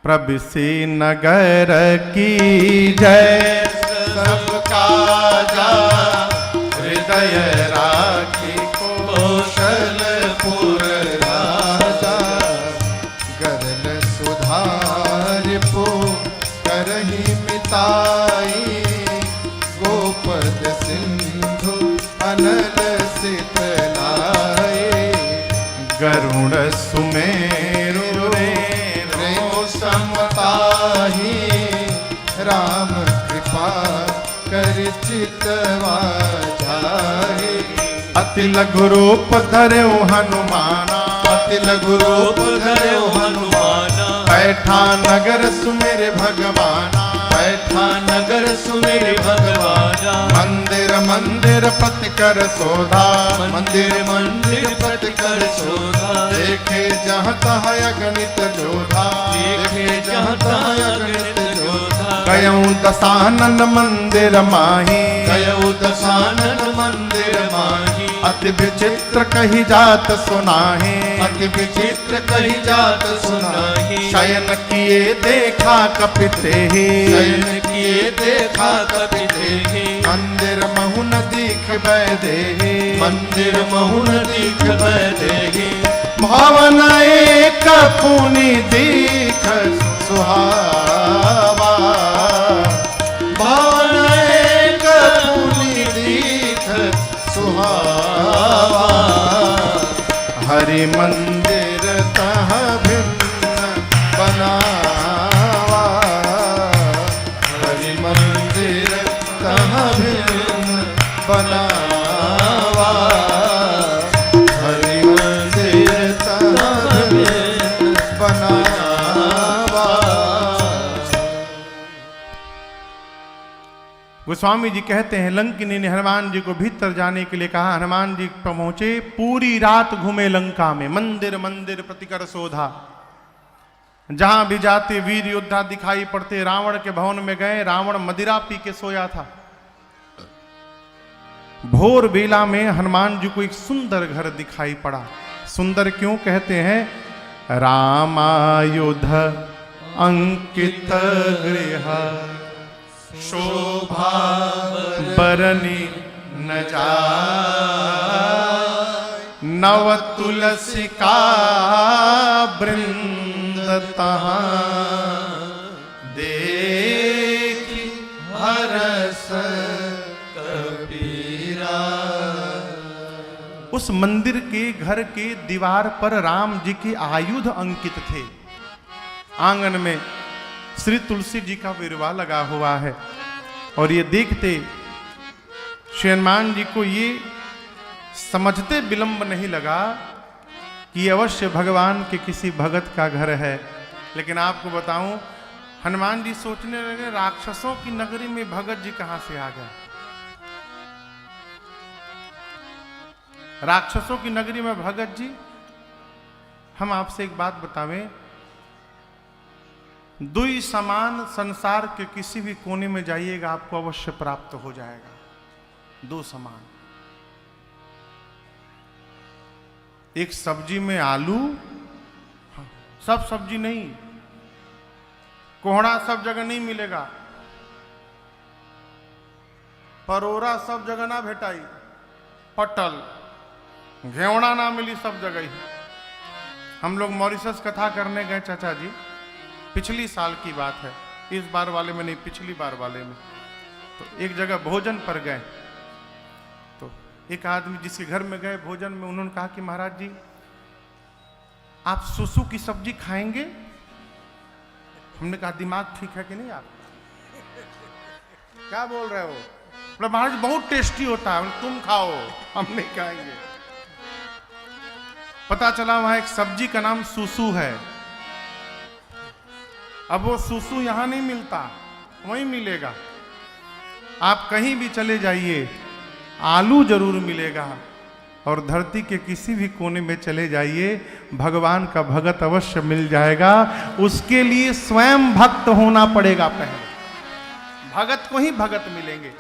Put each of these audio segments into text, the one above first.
प्रभुसी नगर की जय, सबका जा हृदय राखी कौशलपुर राजा। गरल सुधार पो करही मिताई, गोपद सिंधु अनल सितलाए। गरुण सुमेरु समताही, राम कृपा कर चितवा जाहे। अति लघु रूप धर्यो हनुमाना, अति लघु रूप धर्यो हनुमाना। बैठा नगर सुमेर भगवाना, बैठा नगर सुमेर भगवाना। मंदिर मंदिर प्रतिकर शोधा, मंदिर मंदिर प्रतिकर शोधा। देखे जहाँ तहाँ अगणित जोधा, देखे जहाँ तहाँ अगणित जोधा। गयऊँ दशानन मंदिर माही, गयऊँ दशानन मंदिर माही। अति विचित्र कही जात सुनाही, अति विचित्र कही जात सुनाही। शयन किए देखा कपिते ही, शयन किए देखा कपिते ही। मंदिर महुन दीख बैदेही, मंदिर महुन दीख बैदेही। भावन एक पुनि दीख सुहावा, भावन एक पुनि दीख सुहावा। हरि मंदिर तह भिन्न बनावा, हरि मंदिर तह भिन्न बनावा। हरि मंदिर तह भिन्न बनावा। गोस्वामी जी कहते हैं लंकिनी ने हनुमान जी को भीतर जाने के लिए कहा। हनुमान जी पहुंचे, पूरी रात घूमे लंका में, मंदिर मंदिर प्रतिकर शोधा। जहां भी जाते वीर योद्धा दिखाई पड़ते। रावण के भवन में गए, रावण मदिरा पी के सोया था। भोर बेला में हनुमान जी को एक सुंदर घर दिखाई पड़ा। सुंदर क्यों कहते हैं? रामायुध अंकित गृह, शोभा बरनी न जाय। नव तुलसी का वृंद तहाँ, देखी हरस कबीरा। उस मंदिर के घर के दीवार पर राम जी के आयुध अंकित थे। आंगन में श्री तुलसी जी का विरवा लगा हुआ है। और ये देखते श्री हनुमान जी को ये समझते विलंब नहीं लगा कि अवश्य भगवान के किसी भगत का घर है। लेकिन आपको बताऊं, हनुमान जी सोचने लगे राक्षसों की नगरी में भगत जी कहां से आ गए। राक्षसों की नगरी में भगत जी। हम आपसे एक बात बतावें, दुई समान संसार के किसी भी कोने में जाइएगा आपको अवश्य प्राप्त हो जाएगा। दो समान, एक सब्जी में आलू, सब सब्जी नहीं, कोहड़ा सब जगह नहीं मिलेगा, परोरा सब जगह ना भेटाई, पटल घेवड़ा ना मिली सब जगह ही। हम लोग मॉरिशस कथा करने गए चाचा जी, पिछली साल की बात है, इस बार वाले में नहीं, पिछली बार वाले में। तो एक जगह भोजन पर गए, तो एक आदमी जिसके घर में गए भोजन में, उन्होंने कहा कि महाराज जी आप सुसु की सब्जी खाएंगे। हमने कहा दिमाग ठीक है कि नहीं आप क्या बोल रहे हो? बोले महाराज बहुत टेस्टी होता है। तुम खाओ, हम नहीं खाएंगे। पता चला वहां एक सब्जी का नाम सुसु है। अब वो सुसु यहां नहीं मिलता, वहीं मिलेगा। आप कहीं भी चले जाइए आलू जरूर मिलेगा। और धरती के किसी भी कोने में चले जाइए भगवान का भगत अवश्य मिल जाएगा। उसके लिए स्वयं भक्त होना पड़ेगा पहले, भगत को ही भगत मिलेंगे।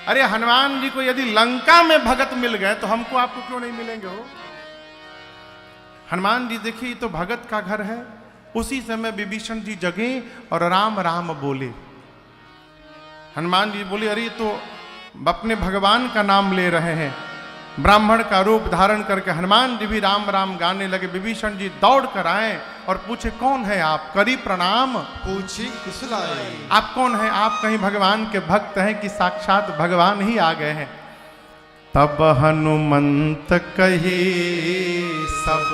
अरे हनुमान जी को यदि लंका में भगत मिल गए तो हमको आपको क्यों नहीं मिलेंगे हो? हनुमान जी देखिए, ये तो भगत का घर है। उसी समय विभीषण जी जगे और राम राम बोले। हनुमान जी बोले, अरे तो अपने भगवान का नाम ले रहे हैं। ब्राह्मण का रूप धारण करके हनुमान जी भी राम राम गाने लगे। विभीषण जी दौड़ कर आए और पूछे, कौन है आप? करी प्रणाम। पूछी कुशलाए। आप कौन हैं? आप कहीं भगवान के भक्त हैं कि साक्षात भगवान ही आ गए हैं? तब हनुमंत कही सब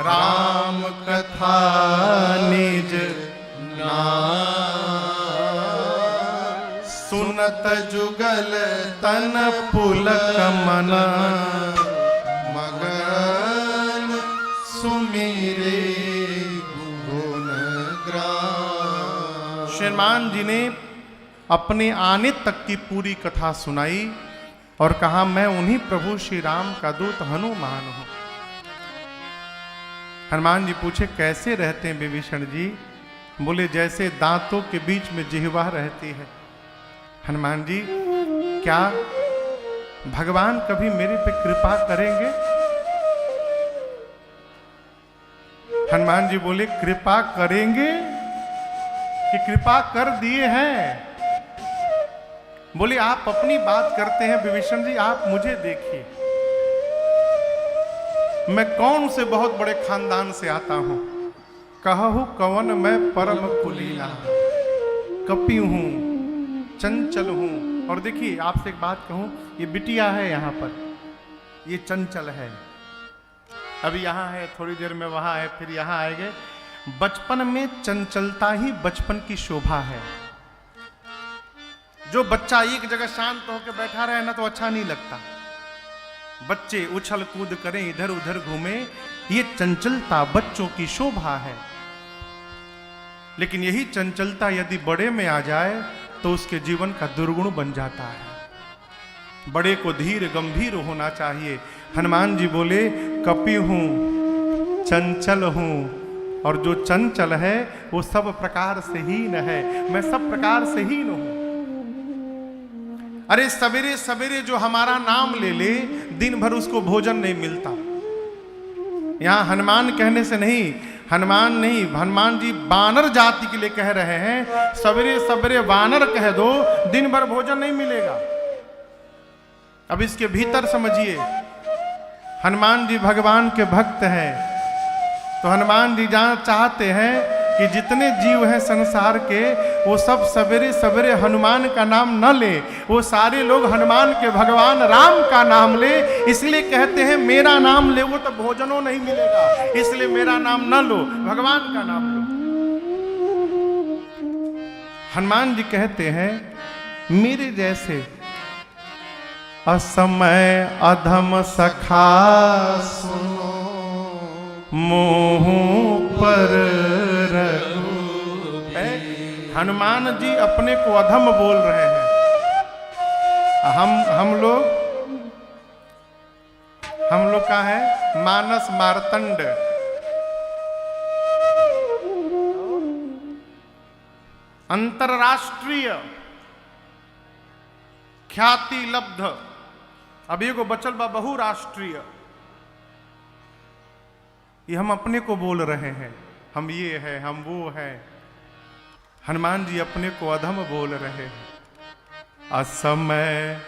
राम कथा निज सुनत जुगल तन पुलक मन मगन सुमेरे गुण ग्राम। श्रीमान जी ने अपने आने तक की पूरी कथा सुनाई और कहा, मैं उन्हीं प्रभु श्री राम का दूत हनुमान हूं। हनुमान जी पूछे, कैसे रहते हैं विभीषण जी? बोले, जैसे दांतों के बीच में जिह्वा रहती है। हनुमान जी, क्या भगवान कभी मेरे पे कृपा करेंगे? हनुमान जी बोले, कृपा करेंगे कि कृपा कर दिए हैं? बोले, आप अपनी बात करते हैं विभीषण जी, आप मुझे देखिए। मैं कौन से बहुत बड़े खानदान से आता हूं। कहूं कवन मैं परम कुलीना, कपि हूं, चंचल हूं। और देखिए, आपसे एक बात कहूं, ये बिटिया है यहां पर, ये चंचल है। अभी यहां है, थोड़ी देर में वहां है, फिर यहां आएंगे। बचपन में चंचलता ही बचपन की शोभा है। जो बच्चा एक जगह शांत होकर बैठा रहे ना तो अच्छा नहीं लगता। बच्चे उछल कूद करें, इधर उधर घूमें, ये चंचलता बच्चों की शोभा है। लेकिन यही चंचलता यदि बड़े में आ जाए तो उसके जीवन का दुर्गुण बन जाता है। बड़े को धीर गंभीर होना चाहिए। हनुमान जी बोले, कपि हूं, चंचल हूं, और जो चंचल है वो सब प्रकार से हीन है। मैं सब प्रकार से हीन हूं। अरे सवेरे सवेरे जो हमारा नाम ले ले, दिन भर उसको भोजन नहीं मिलता। यहां हनुमान कहने से नहीं, हनुमान जी बानर जाति के लिए कह रहे हैं। सवेरे सवेरे वानर कह दो, दिन भर भोजन नहीं मिलेगा। अब इसके भीतर समझिए, हनुमान जी भगवान के भक्त हैं, तो हनुमान जी चाहते हैं कि जितने जीव हैं संसार के, वो सब सवेरे सवेरे हनुमान का नाम न ले, वो सारे लोग हनुमान के भगवान राम का नाम ले। इसलिए कहते हैं, मेरा नाम ले वो तो भोजनों नहीं मिलेगा, इसलिए मेरा नाम न लो, भगवान का नाम लो। हनुमान जी कहते हैं, मेरे जैसे असमय अधम सखा सुनो, मोह पर हनुमान जी अपने को अधम बोल रहे हैं। हम लोग का है मानस मार्तंड। अंतरराष्ट्रीय ख्याति लब्ध। अब एगो बचल बा बहुराष्ट्रीय। ये हम अपने को बोल रहे हैं, हम ये है, हम वो है। हनुमान जी अपने को अधम बोल रहे हैं। असमय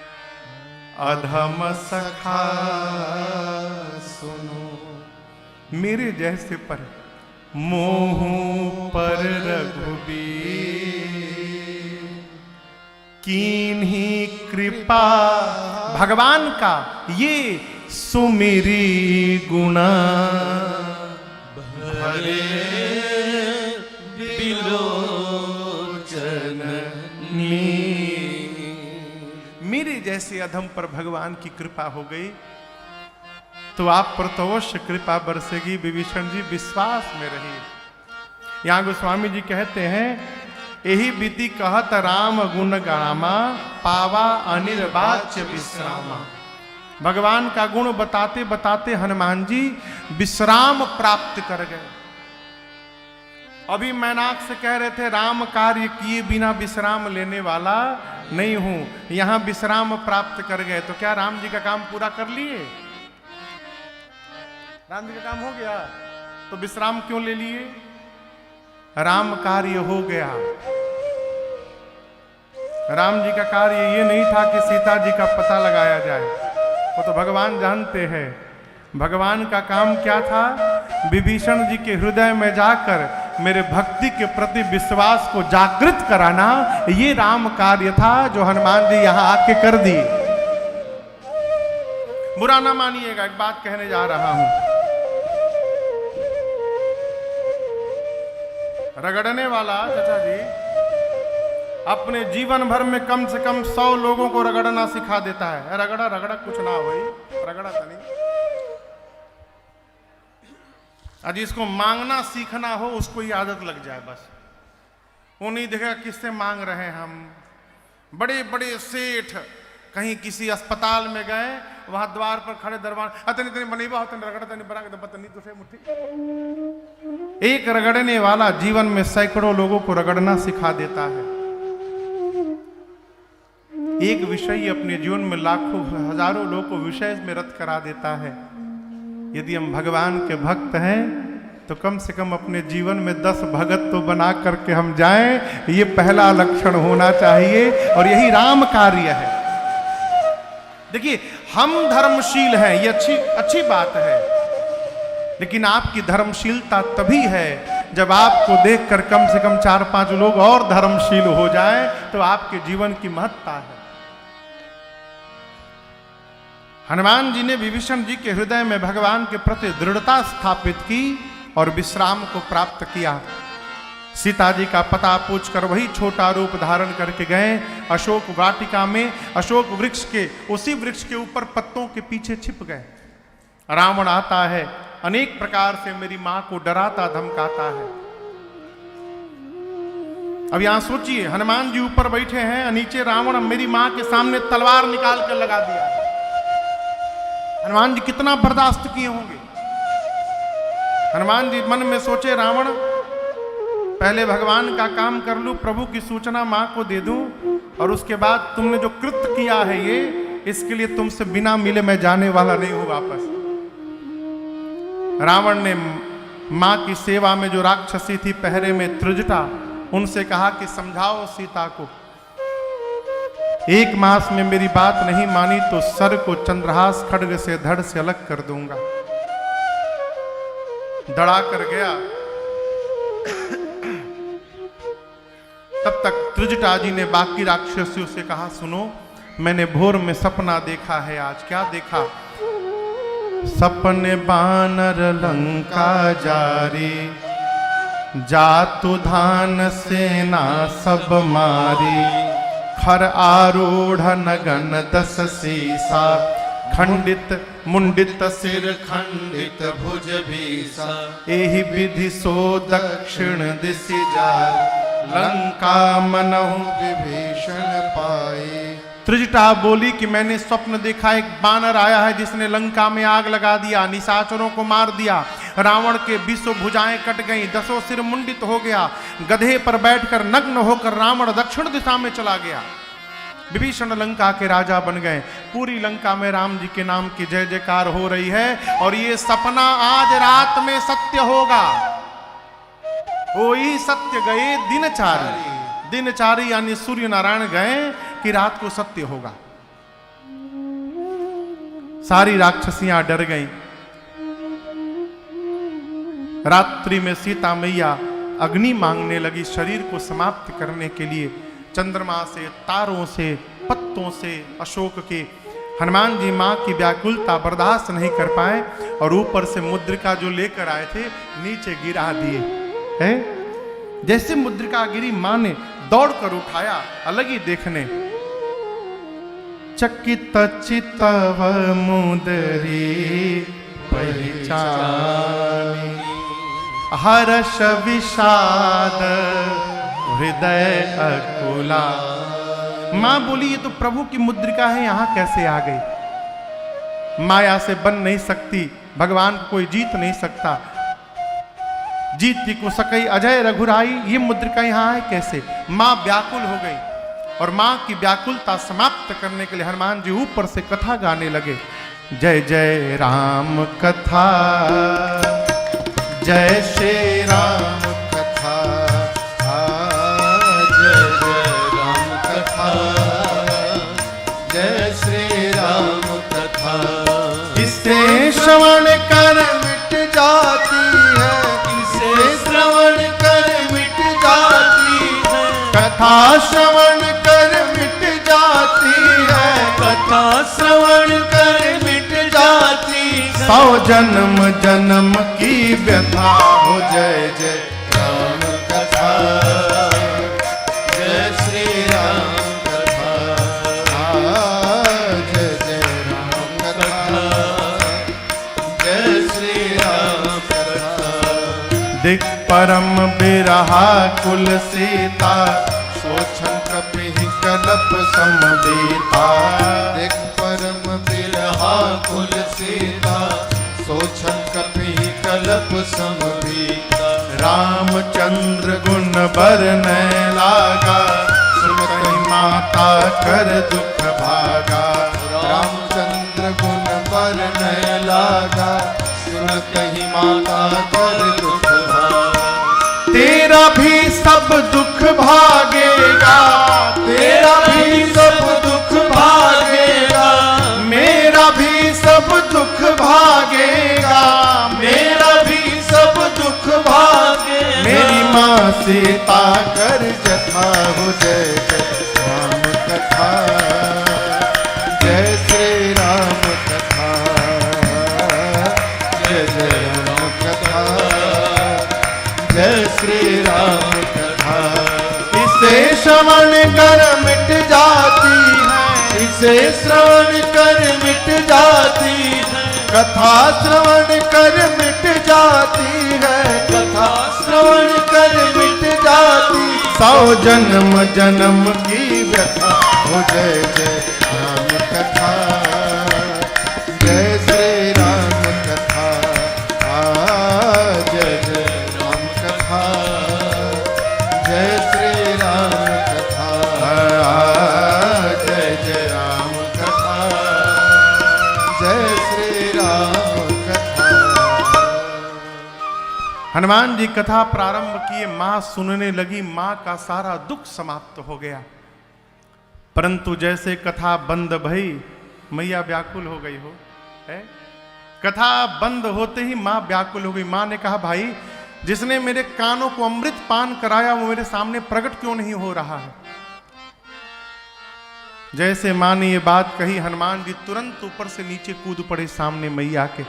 अधम सखा सुनो, मेरे जैसे पर मोह पर रघुबीर, कीन्ही कृपा। भगवान का ये सुमिरी गुणा, भरे मेरे जैसे अधम पर भगवान की कृपा हो गई तो आप पर तो अवश्य कृपा बरसेगी। विभीषण जी विश्वास में रहिए। यहां गोस्वामी जी कहते हैं, यही विधि कहत राम गुण गामा, पावा अनिर्वाच्य विश्रामा। भगवान का गुण बताते बताते हनुमान जी विश्राम प्राप्त कर गए। अभी मैनाक से कह रहे थे, राम कार्य किए बिना विश्राम लेने वाला नहीं हूं, यहां विश्राम प्राप्त कर गए। तो क्या राम जी का काम पूरा कर लिए? राम जी का काम हो गया? तो विश्राम क्यों ले लिए? राम कार्य हो गया। राम जी का कार्य ये नहीं था कि सीता जी का पता लगाया जाए, वो तो भगवान जानते हैं। भगवान का काम क्या था? विभीषण जी के हृदय में जाकर मेरे भक्ति के प्रति विश्वास को जागृत कराना, ये राम कार्य था जो हनुमान जी यहां आके कर दी। बुरा ना मानिएगा, एक बात कहने जा रहा हूं। रगड़ने वाला चाचा जी अपने जीवन भर में कम से कम 100 लोगों को रगड़ना सिखा देता है। रगड़ा रगड़ा कुछ ना हो भाई, रगड़ा तो नहीं। आज इसको मांगना सीखना हो, उसको ही आदत लग जाए बस। वो नहीं देखेगा किससे मांग रहे हैं हम। बड़े बड़े सेठ कहीं किसी अस्पताल में गए, वहां द्वार पर खड़े दरबार अतनी बनेबा होतन रगड़ा तनी बना के पतनी तुसे मुट्ठी। एक रगड़ने वाला जीवन में सैकड़ों लोगों को रगड़ना सिखा देता है। एक विषय अपने जीवन में लाखों हजारों लोगों को विषय में रत करा देता है। यदि हम भगवान के भक्त हैं तो कम से कम अपने जीवन में 10 भगत तो बना करके हम जाएं, ये पहला लक्षण होना चाहिए। और यही राम कार्य है। देखिए, हम धर्मशील हैं, ये अच्छी बात है, लेकिन आपकी धर्मशीलता तभी है जब आपको देखकर कम से कम 4-5 लोग और धर्मशील हो जाएं, तो आपके जीवन की महत्ता है। हनुमान जी ने विभीषण जी के हृदय में भगवान के प्रति दृढ़ता स्थापित की और विश्राम को प्राप्त किया। सीता जी का पता पूछकर वही छोटा रूप धारण करके गए। अशोक वाटिका में अशोक वृक्ष के, उसी वृक्ष के ऊपर पत्तों के पीछे छिप गए। रावण आता है, अनेक प्रकार से मेरी मां को डराता धमकाता है। अब यहां सोचिए, हनुमान जी ऊपर बैठे हैं, नीचे रावण मेरी मां के सामने तलवार निकाल कर लगा दिया। हनुमान जी कितना बर्दाश्त किए होंगे। हनुमान जी मन में सोचे, रावण पहले भगवान का काम कर लूं, प्रभु की सूचना मां को दे दूं, और उसके बाद तुमने जो कृत्य किया है ये, इसके लिए तुमसे बिना मिले मैं जाने वाला नहीं हूं वापस। रावण ने मां की सेवा में जो राक्षसी थी पहरे में त्रिजटा, उनसे कहा कि समझाओ सीता को, 1 मास में मेरी बात नहीं मानी तो सर को चंद्रहास खड्ग से धड़ से अलग कर दूंगा। दड़ा कर गया। तब तक त्रिजटा जी ने बाकी राक्षसियों से कहा, सुनो, मैंने भोर में सपना देखा है। आज क्या देखा? सपने बानर लंका जारी, जातु धान सेना सब मारी, खर आरूढ़ नगन 10 सीसा, खंडित मुंडित सिर खंडित भुज भीसा, एहि विधि सो दक्षिण दिशि जाय, लंका मनहु विभीषण पाए। त्रिजटा बोली कि मैंने स्वप्न देखा, एक बानर आया है जिसने लंका में आग लगा दिया, निशाचरों को मार दिया, रावण के 20 भुजाएं कट गईं, 10 सिर मुंडित हो गया, गधे पर बैठकर नग्न होकर रावण दक्षिण दिशा में चला गया। विभीषण लंका के राजा बन गए। पूरी लंका में राम जी के नाम की जय जयकार हो रही है। और ये सपना आज रात में सत्य होगा। वही सत्य गए दिनचारी, दिनचारी यानी सूर्य नारायण गए कि रात को सत्य होगा। सारी राक्षसियां डर गईं। रात्रि में सीता मैया अग्नि मांगने लगी शरीर को समाप्त करने के लिए। चंद्रमा से, तारों से, पत्तों से, अशोक के। हनुमान जी मां की व्याकुलता बर्दाश्त नहीं कर पाए और ऊपर से मुद्रिका जो लेकर आए थे नीचे गिरा दिए हैं। जैसे मुद्रिका गिरी, मां ने दौड़कर उठाया, अलग ही देखने। चकित चितव मुदरी पहचानी, हर्ष विषाद हृदय अकुला। मां बोली, ये तो प्रभु की मुद्रिका है, यहां कैसे आ गई? माया से बन नहीं सकती, भगवान को कोई जीत नहीं सकता। जीत को सकई अजय रघुराई, ये मुद्रिका यहां है कैसे? मां व्याकुल हो गई और मां की व्याकुलता समाप्त करने के लिए हनुमान जी ऊपर से कथा गाने लगे। जय जय राम कथा, जय श्री राम कथा जय जय राम कथा जय श्री राम कथा इसे श्रवण कर मिट जाती है, इसे श्रवण कर मिट जाती है कथा श्रवण कर मिट जाती है, कथा श्रवण कर मिट जाती है 100 जन्म जन्म की व्यथा हो। जय जय राम कथा जय श्री राम कथा जय जय राम कथा जय श्री राम कथा दिक परम बिरहा कुल सीता, सोचन कपि कलप समबीता। दिक परम बिरहा कुल सीता, सोचन कपि कलप समबीता रामचंद्र गुण बरनै लागा, सुनहि माता कर दुख भागा। रामचंद्र गुण बरनै लागा, सुन कही माता कर दुख भागा तेरा भी सब दुख भागेगा, तेरा भी सब दुख भागेगा मेरा भी सब दुख भागेगा, मेरा भी सब दुख भागेगा मेरी माँ सीता कर जथा हो। जय जय राम कथा जय श्री राम कथा जय जय राम कथा जय श्री राम कथा इसे श्रवण कर मिट जाती है, इसे श्रवण कर मिट जाती है कथा श्रवण कर मिट जाती है, कथा श्रवण कर मिट जाती 100 जन्म जन्म की व्यथा हो। जय जय राम कथा जय श्री राम कथा जय जय राम कथा जय श्री राम कथा जय जय राम कथा जय श्री राम कथा हनुमान जी कथा प्रारंभ किए, मां सुनने लगी, मां का सारा दुख समाप्त हो गया। परंतु जैसे कथा बंद भई, मैया व्याकुल हो गई हो है? कथा बंद होते ही मां व्याकुल हो गई। मां ने कहा, भाई जिसने मेरे कानों को अमृत पान कराया वो मेरे सामने प्रकट क्यों नहीं हो रहा है? जैसे मां ने ये बात कही, हनुमान जी तुरंत ऊपर से नीचे कूद पड़े सामने मैया के,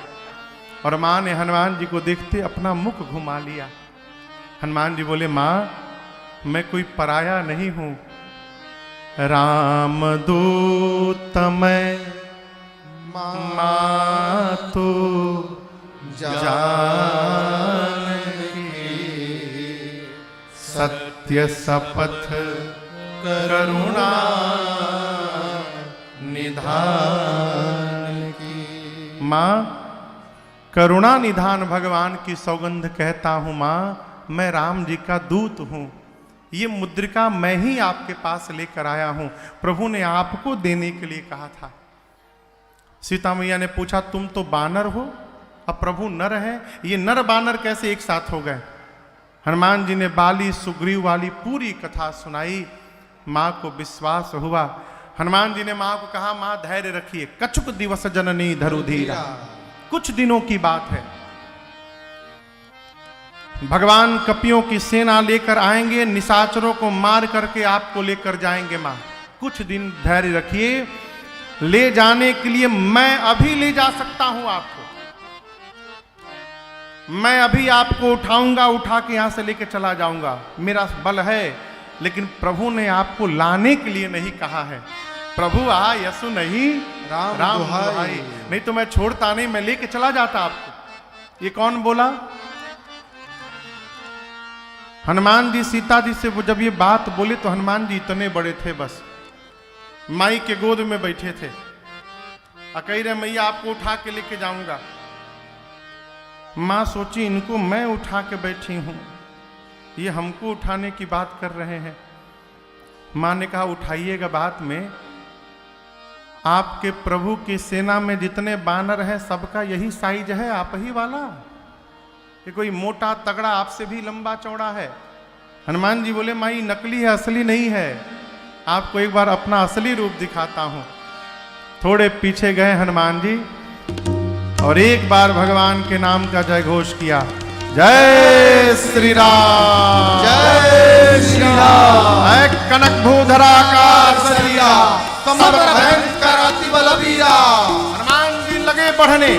और मां ने हनुमान जी को देखते अपना मुख घुमा लिया। हनुमान जी बोले, मां मैं कोई पराया नहीं हूं, राम दूत मैं, मां तो जानकी, सत्य शपथ करुणा निधान की। मां करुणा निधान भगवान की सौगंध कहता हूं, मां मैं राम जी का दूत हूं, ये मुद्रिका मैं ही आपके पास लेकर आया हूं, प्रभु ने आपको देने के लिए कहा था। सीता मैया ने पूछा, तुम तो बानर हो, अब प्रभु नर है, ये नर बानर कैसे एक साथ हो गए? हनुमान जी ने बाली सुग्रीव वाली पूरी कथा सुनाई, मां को विश्वास हुआ। हनुमान जी ने मां को कहा, मां धैर्य रखिए, कछुक दिवस जननी धरु धीरा, कुछ दिनों की बात है, भगवान कपियों की सेना लेकर आएंगे, निशाचरों को मार करके आपको लेकर जाएंगे। मां कुछ दिन धैर्य रखिए, ले जाने के लिए मैं अभी ले जा सकता हूं आपको, मैं अभी आपको उठाऊंगा, उठा के यहां से लेके चला जाऊंगा, मेरा बल है, लेकिन प्रभु ने आपको लाने के लिए नहीं कहा है। प्रभु आ यसु नहीं राम दुहाई, नहीं तो मैं छोड़ता नहीं, मैं लेके चला जाता आपको। ये कौन बोला? हनुमान जी सीता जी से वो जब ये बात बोले तो हनुमान जी इतने बड़े थे, बस माई के गोद में बैठे थे, कह रहे मैया आपको उठा के लेके जाऊंगा। मां सोची इनको मैं उठा के बैठी हूं, ये हमको उठाने की बात कर रहे हैं। मां ने कहा उठाइएगा, बात में आपके प्रभु की सेना में जितने बानर हैं सबका यही साइज है, आप ही वाला। कि कोई मोटा तगड़ा आपसे भी लंबा चौड़ा है? हनुमान जी बोले माई नकली है, असली नहीं है, आपको एक बार अपना असली रूप दिखाता हूं। थोड़े पीछे गए हनुमान जी और एक बार भगवान के नाम का जय घोष किया, जय श्री राम, जय श्री राम। ऐ कनक भूधरा का सरिया समर भयंकर अति बलबीरा। हनुमान जी लगे बढ़ने,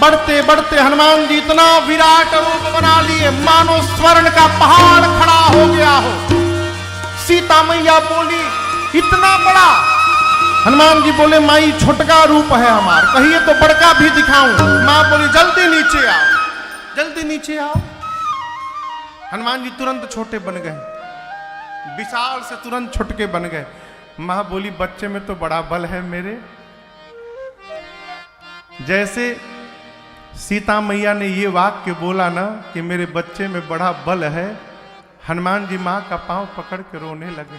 बढ़ते बढ़ते हनुमान जी इतना विराट रूप बना लिए मानो स्वर्ण का पहाड़ खड़ा हो गया हो। सीता मैया बोली इतना बड़ा? हनुमान जी बोले माई छोटका रूप है हमार, कहिए तो बड़का भी दिखाऊं। मां बोली जल्दी नीचे आओ, जल्दी नीचे आओ। हनुमान जी तुरंत छोटे बन गए, विशाल से तुरंत छोटके बन गए। मां बोली बच्चे में तो बड़ा बल है मेरे। जैसे सीता मैया ने ये वाक्य बोला ना कि मेरे बच्चे में बड़ा बल है, हनुमान जी मां का पांव पकड़ के रोने लगे,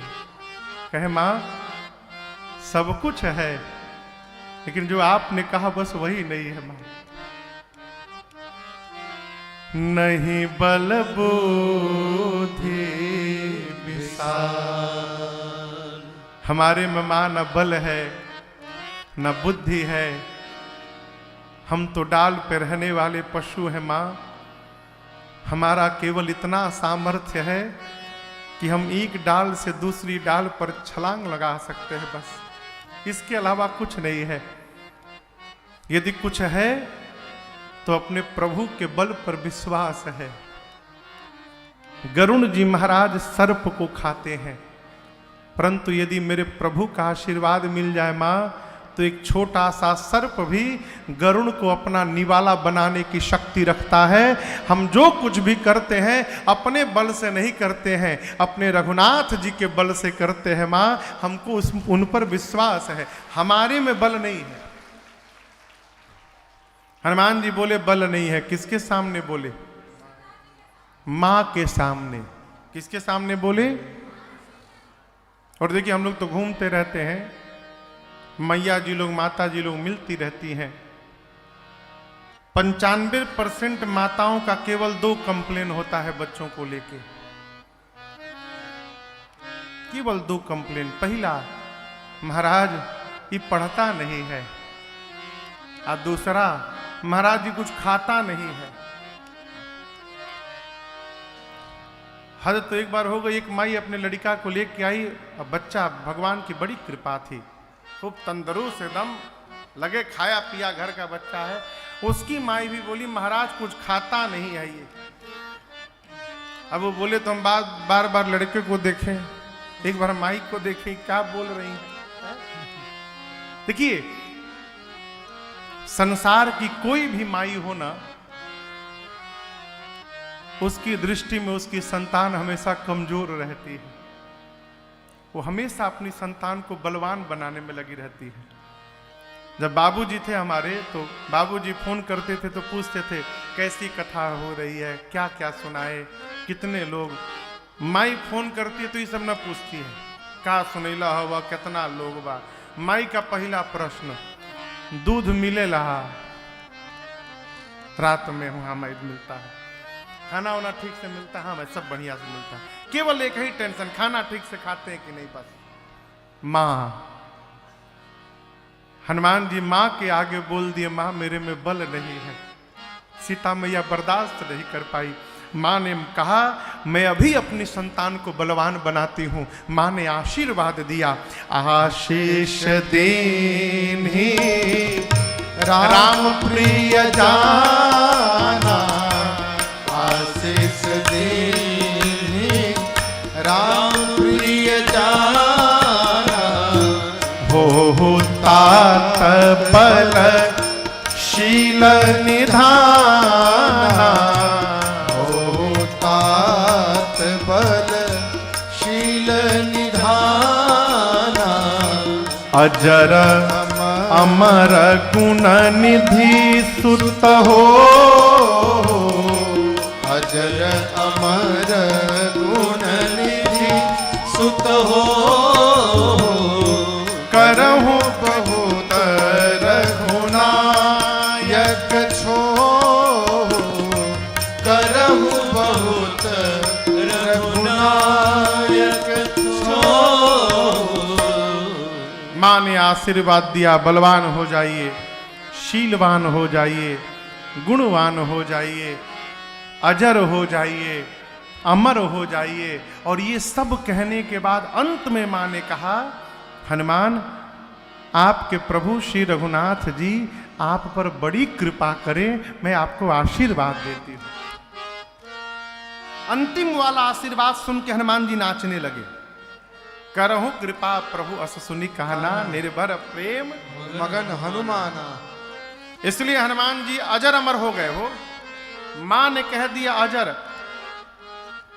कहे मां सब कुछ है लेकिन जो आपने कहा बस वही नहीं है मां। नहीं बल बुद्धि विशाल, हमारे में मां न बल है न बुद्धि है, हम तो डाल पे रहने वाले पशु हैं मां। हमारा केवल इतना सामर्थ्य है कि हम एक डाल से दूसरी डाल पर छलांग लगा सकते हैं, बस इसके अलावा कुछ नहीं है। यदि कुछ है तो अपने प्रभु के बल पर विश्वास है। गरुण जी महाराज सर्प को खाते हैं, परंतु यदि मेरे प्रभु का आशीर्वाद मिल जाए मां तो एक छोटा सा सर्प भी गरुण को अपना निवाला बनाने की शक्ति रखता है। हम जो कुछ भी करते हैं अपने बल से नहीं करते हैं, अपने रघुनाथ जी के बल से करते हैं मां। हमको उन पर विश्वास है, हमारे में बल नहीं है। हनुमान जी बोले बल नहीं है, किसके सामने बोले? मां के सामने। किसके सामने बोले? और देखिए हम लोग तो घूमते रहते हैं, मैया जी लोग माता जी लोग मिलती रहती हैं। 95% माताओं का केवल 2 कंप्लेन होता है बच्चों को लेके, केवल 2 कंप्लेन। पहला, महाराज ये पढ़ता नहीं है, और दूसरा, महाराज जी कुछ खाता नहीं है। हद तो एक बार हो गई, एक माई अपने लड़का को लेके आई, और बच्चा भगवान की बड़ी कृपा थी, खूब तंदुरुस्त एकदम लगे, खाया पिया घर का बच्चा है। उसकी माई भी बोली महाराज कुछ खाता नहीं है ये। अब वो बोले तो हम बार बार लड़के को देखें, एक बार माई को देखें क्या बोल रही है। देखिए संसार की कोई भी माई हो ना, उसकी दृष्टि में उसकी संतान हमेशा कमजोर रहती है। वो हमेशा अपनी संतान को बलवान बनाने में लगी रहती है। जब बाबूजी थे हमारे, तो बाबूजी फोन करते थे तो पूछते थे कैसी कथा हो रही है, क्या क्या सुनाए, कितने लोग। माई फोन करती है तो ये सब ना पूछती है का सुनैला हुआ, कितना लोग बा। माई का पहला प्रश्न, दूध मिले लहा? रात में वहां माई मिलता है, खाना वाना ठीक से मिलता है? हाँ भाई सब बढ़िया से मिलता है, केवल एक ही टेंशन, खाना ठीक से खाते हैं कि नहीं, बस। माँ, हनुमान जी माँ के आगे बोल दिए माँ मेरे में बल नहीं है। सीता मैया बर्दाश्त नहीं कर पाई। माँ ने कहा मैं अभी अपनी संतान को बलवान बनाती हूँ। माँ ने आशीर्वाद दिया, आशीष दीन्ही राम प्रिय जाना, आशीष दीन्ही राम प्रिय जाना, हो तात बल शील निधाना, हो तात बल शील निधाना, अजर अमर गुण निधि सुत हो, अजर अमर गुण निधि सुत हो, करहु बहुत रघुनायक छो, रघुनायक छो। माँ ने आशीर्वाद दिया, बलवान हो जाइए, शीलवान हो जाइए, गुणवान हो जाइए, अजर हो जाइए, अमर हो जाइए। और ये सब कहने के बाद अंत में माँ ने कहा, हनुमान आपके प्रभु श्री रघुनाथ जी आप पर बड़ी कृपा करें, मैं आपको आशीर्वाद देती हूं। अंतिम वाला आशीर्वाद सुन के हनुमान जी नाचने लगे। करहु कृपा प्रभु अस सुनी कहना, निर्भर प्रेम मगन हनुमाना। इसलिए हनुमान जी अजर अमर हो गए हो। मां ने कह दिया अजर,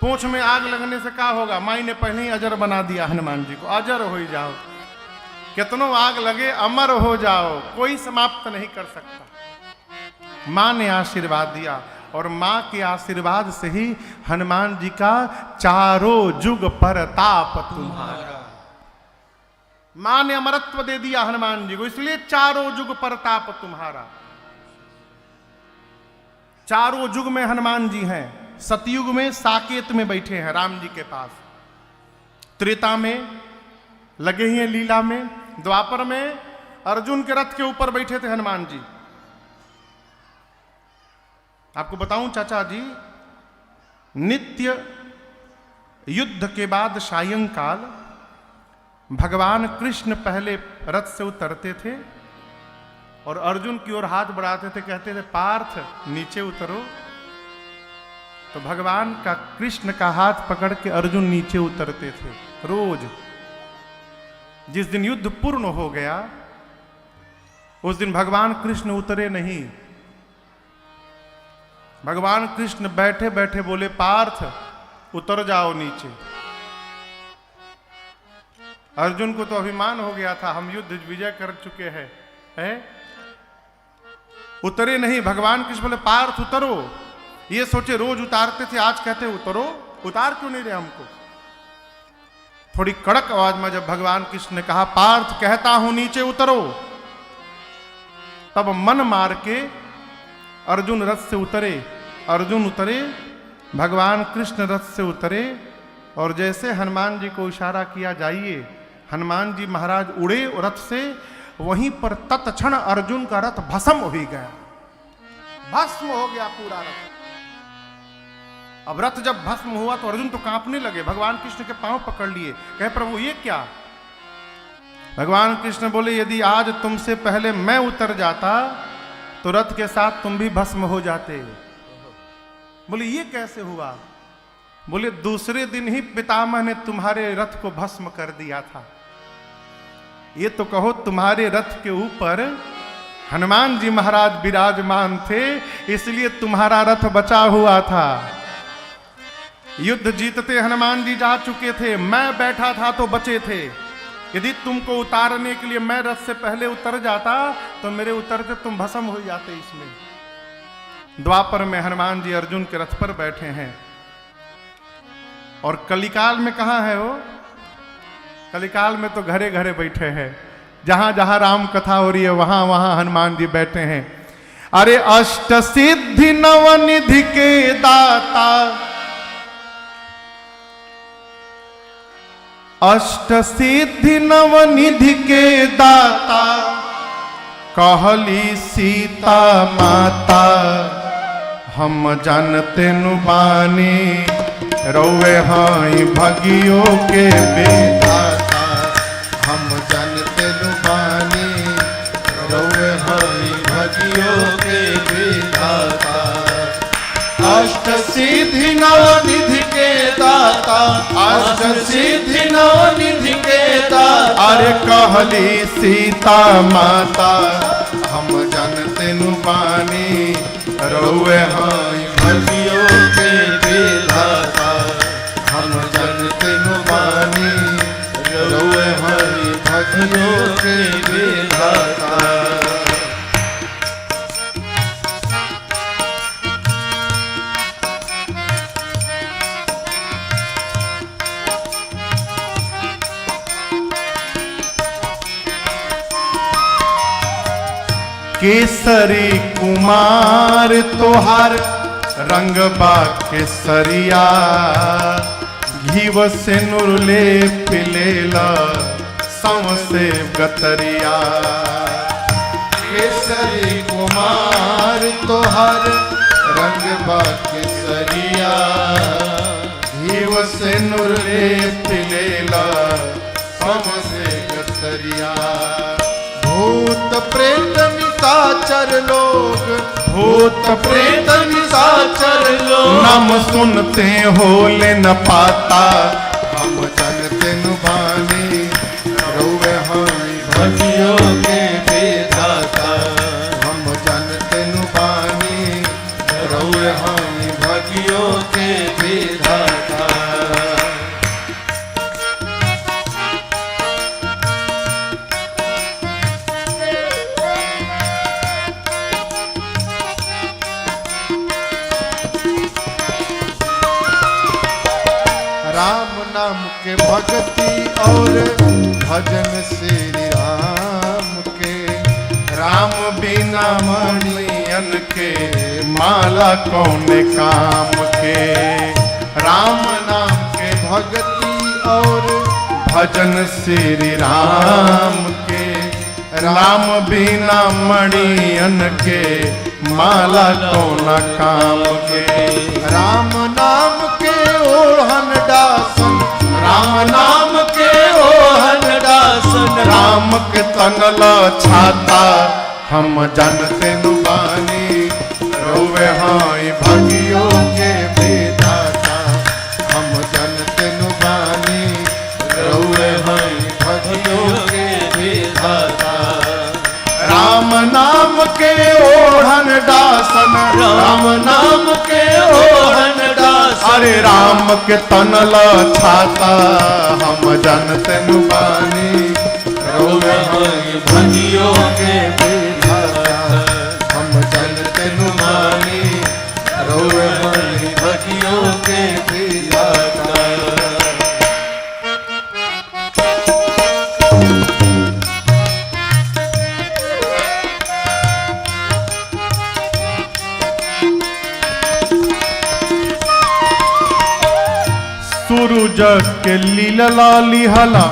पूंछ में आग लगने से क्या होगा, माई ने पहले ही अजर बना दिया हनुमान जी को, अजर हो ही जाओ, कितनों आग लगे अमर हो जाओ, कोई समाप्त नहीं कर सकता। मां ने आशीर्वाद दिया और मां के आशीर्वाद से ही हनुमान जी का चारों जुग परताप तुम्हारा। मां ने अमरत्व दे दिया हनुमान जी को, इसलिए चारों जुग परताप तुम्हारा। चारों जुग में हनुमान जी हैं। सतयुग में साकेत में बैठे हैं राम जी के पास, त्रेता में लगे ही हैं लीला में, द्वापर में अर्जुन के रथ के ऊपर बैठे थे हनुमान जी। आपको बताऊं चाचा जी, नित्य युद्ध के बाद सायंकाल भगवान कृष्ण पहले रथ से उतरते थे और अर्जुन की ओर हाथ बढ़ाते थे, कहते थे पार्थ नीचे उतरो। तो भगवान का कृष्ण का हाथ पकड़ के अर्जुन नीचे उतरते थे रोज। जिस दिन युद्ध पूर्ण हो गया उस दिन भगवान कृष्ण उतरे नहीं। भगवान कृष्ण बैठे बैठे बोले पार्थ उतर जाओ नीचे। अर्जुन को तो अभिमान हो गया था, हम युद्ध विजय कर चुके हैं, है? उतरे नहीं। भगवान कृष्ण बोले पार्थ उतरो। ये सोचे रोज उतारते थे, आज कहते उतरो, उतार क्यों नहीं रहे हमको? थोड़ी कड़क आवाज में जब भगवान कृष्ण ने कहा पार्थ कहता हूं नीचे उतरो, तब मन मार के अर्जुन रथ से उतरे। अर्जुन उतरे, भगवान कृष्ण रथ से उतरे और जैसे हनुमान जी को इशारा किया जाइए, हनुमान जी महाराज उड़े रथ से। वहीं पर तत्क्षण अर्जुन का रथ भस्म हो ही गया, भस्म हो गया पूरा रथ। अब रथ जब भस्म हुआ तो अर्जुन तो कांपने लगे, भगवान कृष्ण के पांव पकड़ लिए, कहे प्रभु ये क्या? भगवान कृष्ण बोले यदि आज तुमसे पहले मैं उतर जाता तो रथ के साथ तुम भी भस्म हो जाते। बोले ये कैसे हुआ? बोले दूसरे दिन ही पितामह ने तुम्हारे रथ को भस्म कर दिया था। ये तो कहो तुम्हारे रथ के ऊपर हनुमान जी महाराज विराजमान थे, इसलिए तुम्हारा रथ बचा हुआ था। युद्ध जीतते हनुमान जी जा चुके थे, मैं बैठा था तो बचे थे। यदि तुमको उतारने के लिए मैं रथ से पहले उतर जाता तो मेरे उतरते तुम भस्म हो जाते। इसमें द्वापर में हनुमान जी अर्जुन के रथ पर बैठे हैं। और कलिकाल में कहां है वो? कलिकाल में तो घरे घरे बैठे हैं, जहां जहां राम कथा हो रही है वहां वहां हनुमान जी बैठे हैं। अरे अष्ट सिद्धि नवनिधि के दाता, अष्ट सिद्धि नवनिधि के दाता, कहली सीता माता, हम जानते नु बानी रोवे हाई भगियो के बेदाता। हम जानते लुबानी रोवे हरि भगियो के विधाता। अष्ट सिद्धि नवनिधि के दाता, अष्ट सिद्धि नवनिधि के दाता। अरे कहली सीता माता, हम जानते लुबानी रोवे हरि भगियो के विधाता। हम जानते लुबानी रोवे हरि भगियो के विधाता। केसरी कुमार तोहार रंग बा केसरिया, घीव से नुरले पिलेला संसे गतरिया। केसरी कुमार तोहर रंग केसरिया। घीव से नुरले पिलेला संसे गतरिया। भूत प्रेत निशाचर लोग, भूत प्रेत निशाचर लोग, नाम सुनते होले न पाता। हम जनते नुबानी रउए हई भजियो के बेदाता। हम जनते नुबानी रउए हई भजियो के बेदाता। राम नाम के भक्ति और भजन श्री राम के। राम बिना मणियन के माला कौन काम के। राम नाम के भक्ति और भजन श्री राम के। राम बिना मणियन के माला कौन काम के। राम नाम के ओढ़न दासन, राम नाम के ओढ़न दासन। राम के तनला छाता हम जानते नुबानी रोवे हाई भगियों के बेदाता। हम जनते नुबानी रउए हई भगियों के बेदाता। राम नाम के ओढ़न दासन, राम नाम के ओढ़न दासन। अरे राम के तनला छाता हम जानते नुबानी रउए हई भगियों के बेदाता। हम जनते नुबानी रउए हई भगियों के बेदाता। सूरज के लीला लिहला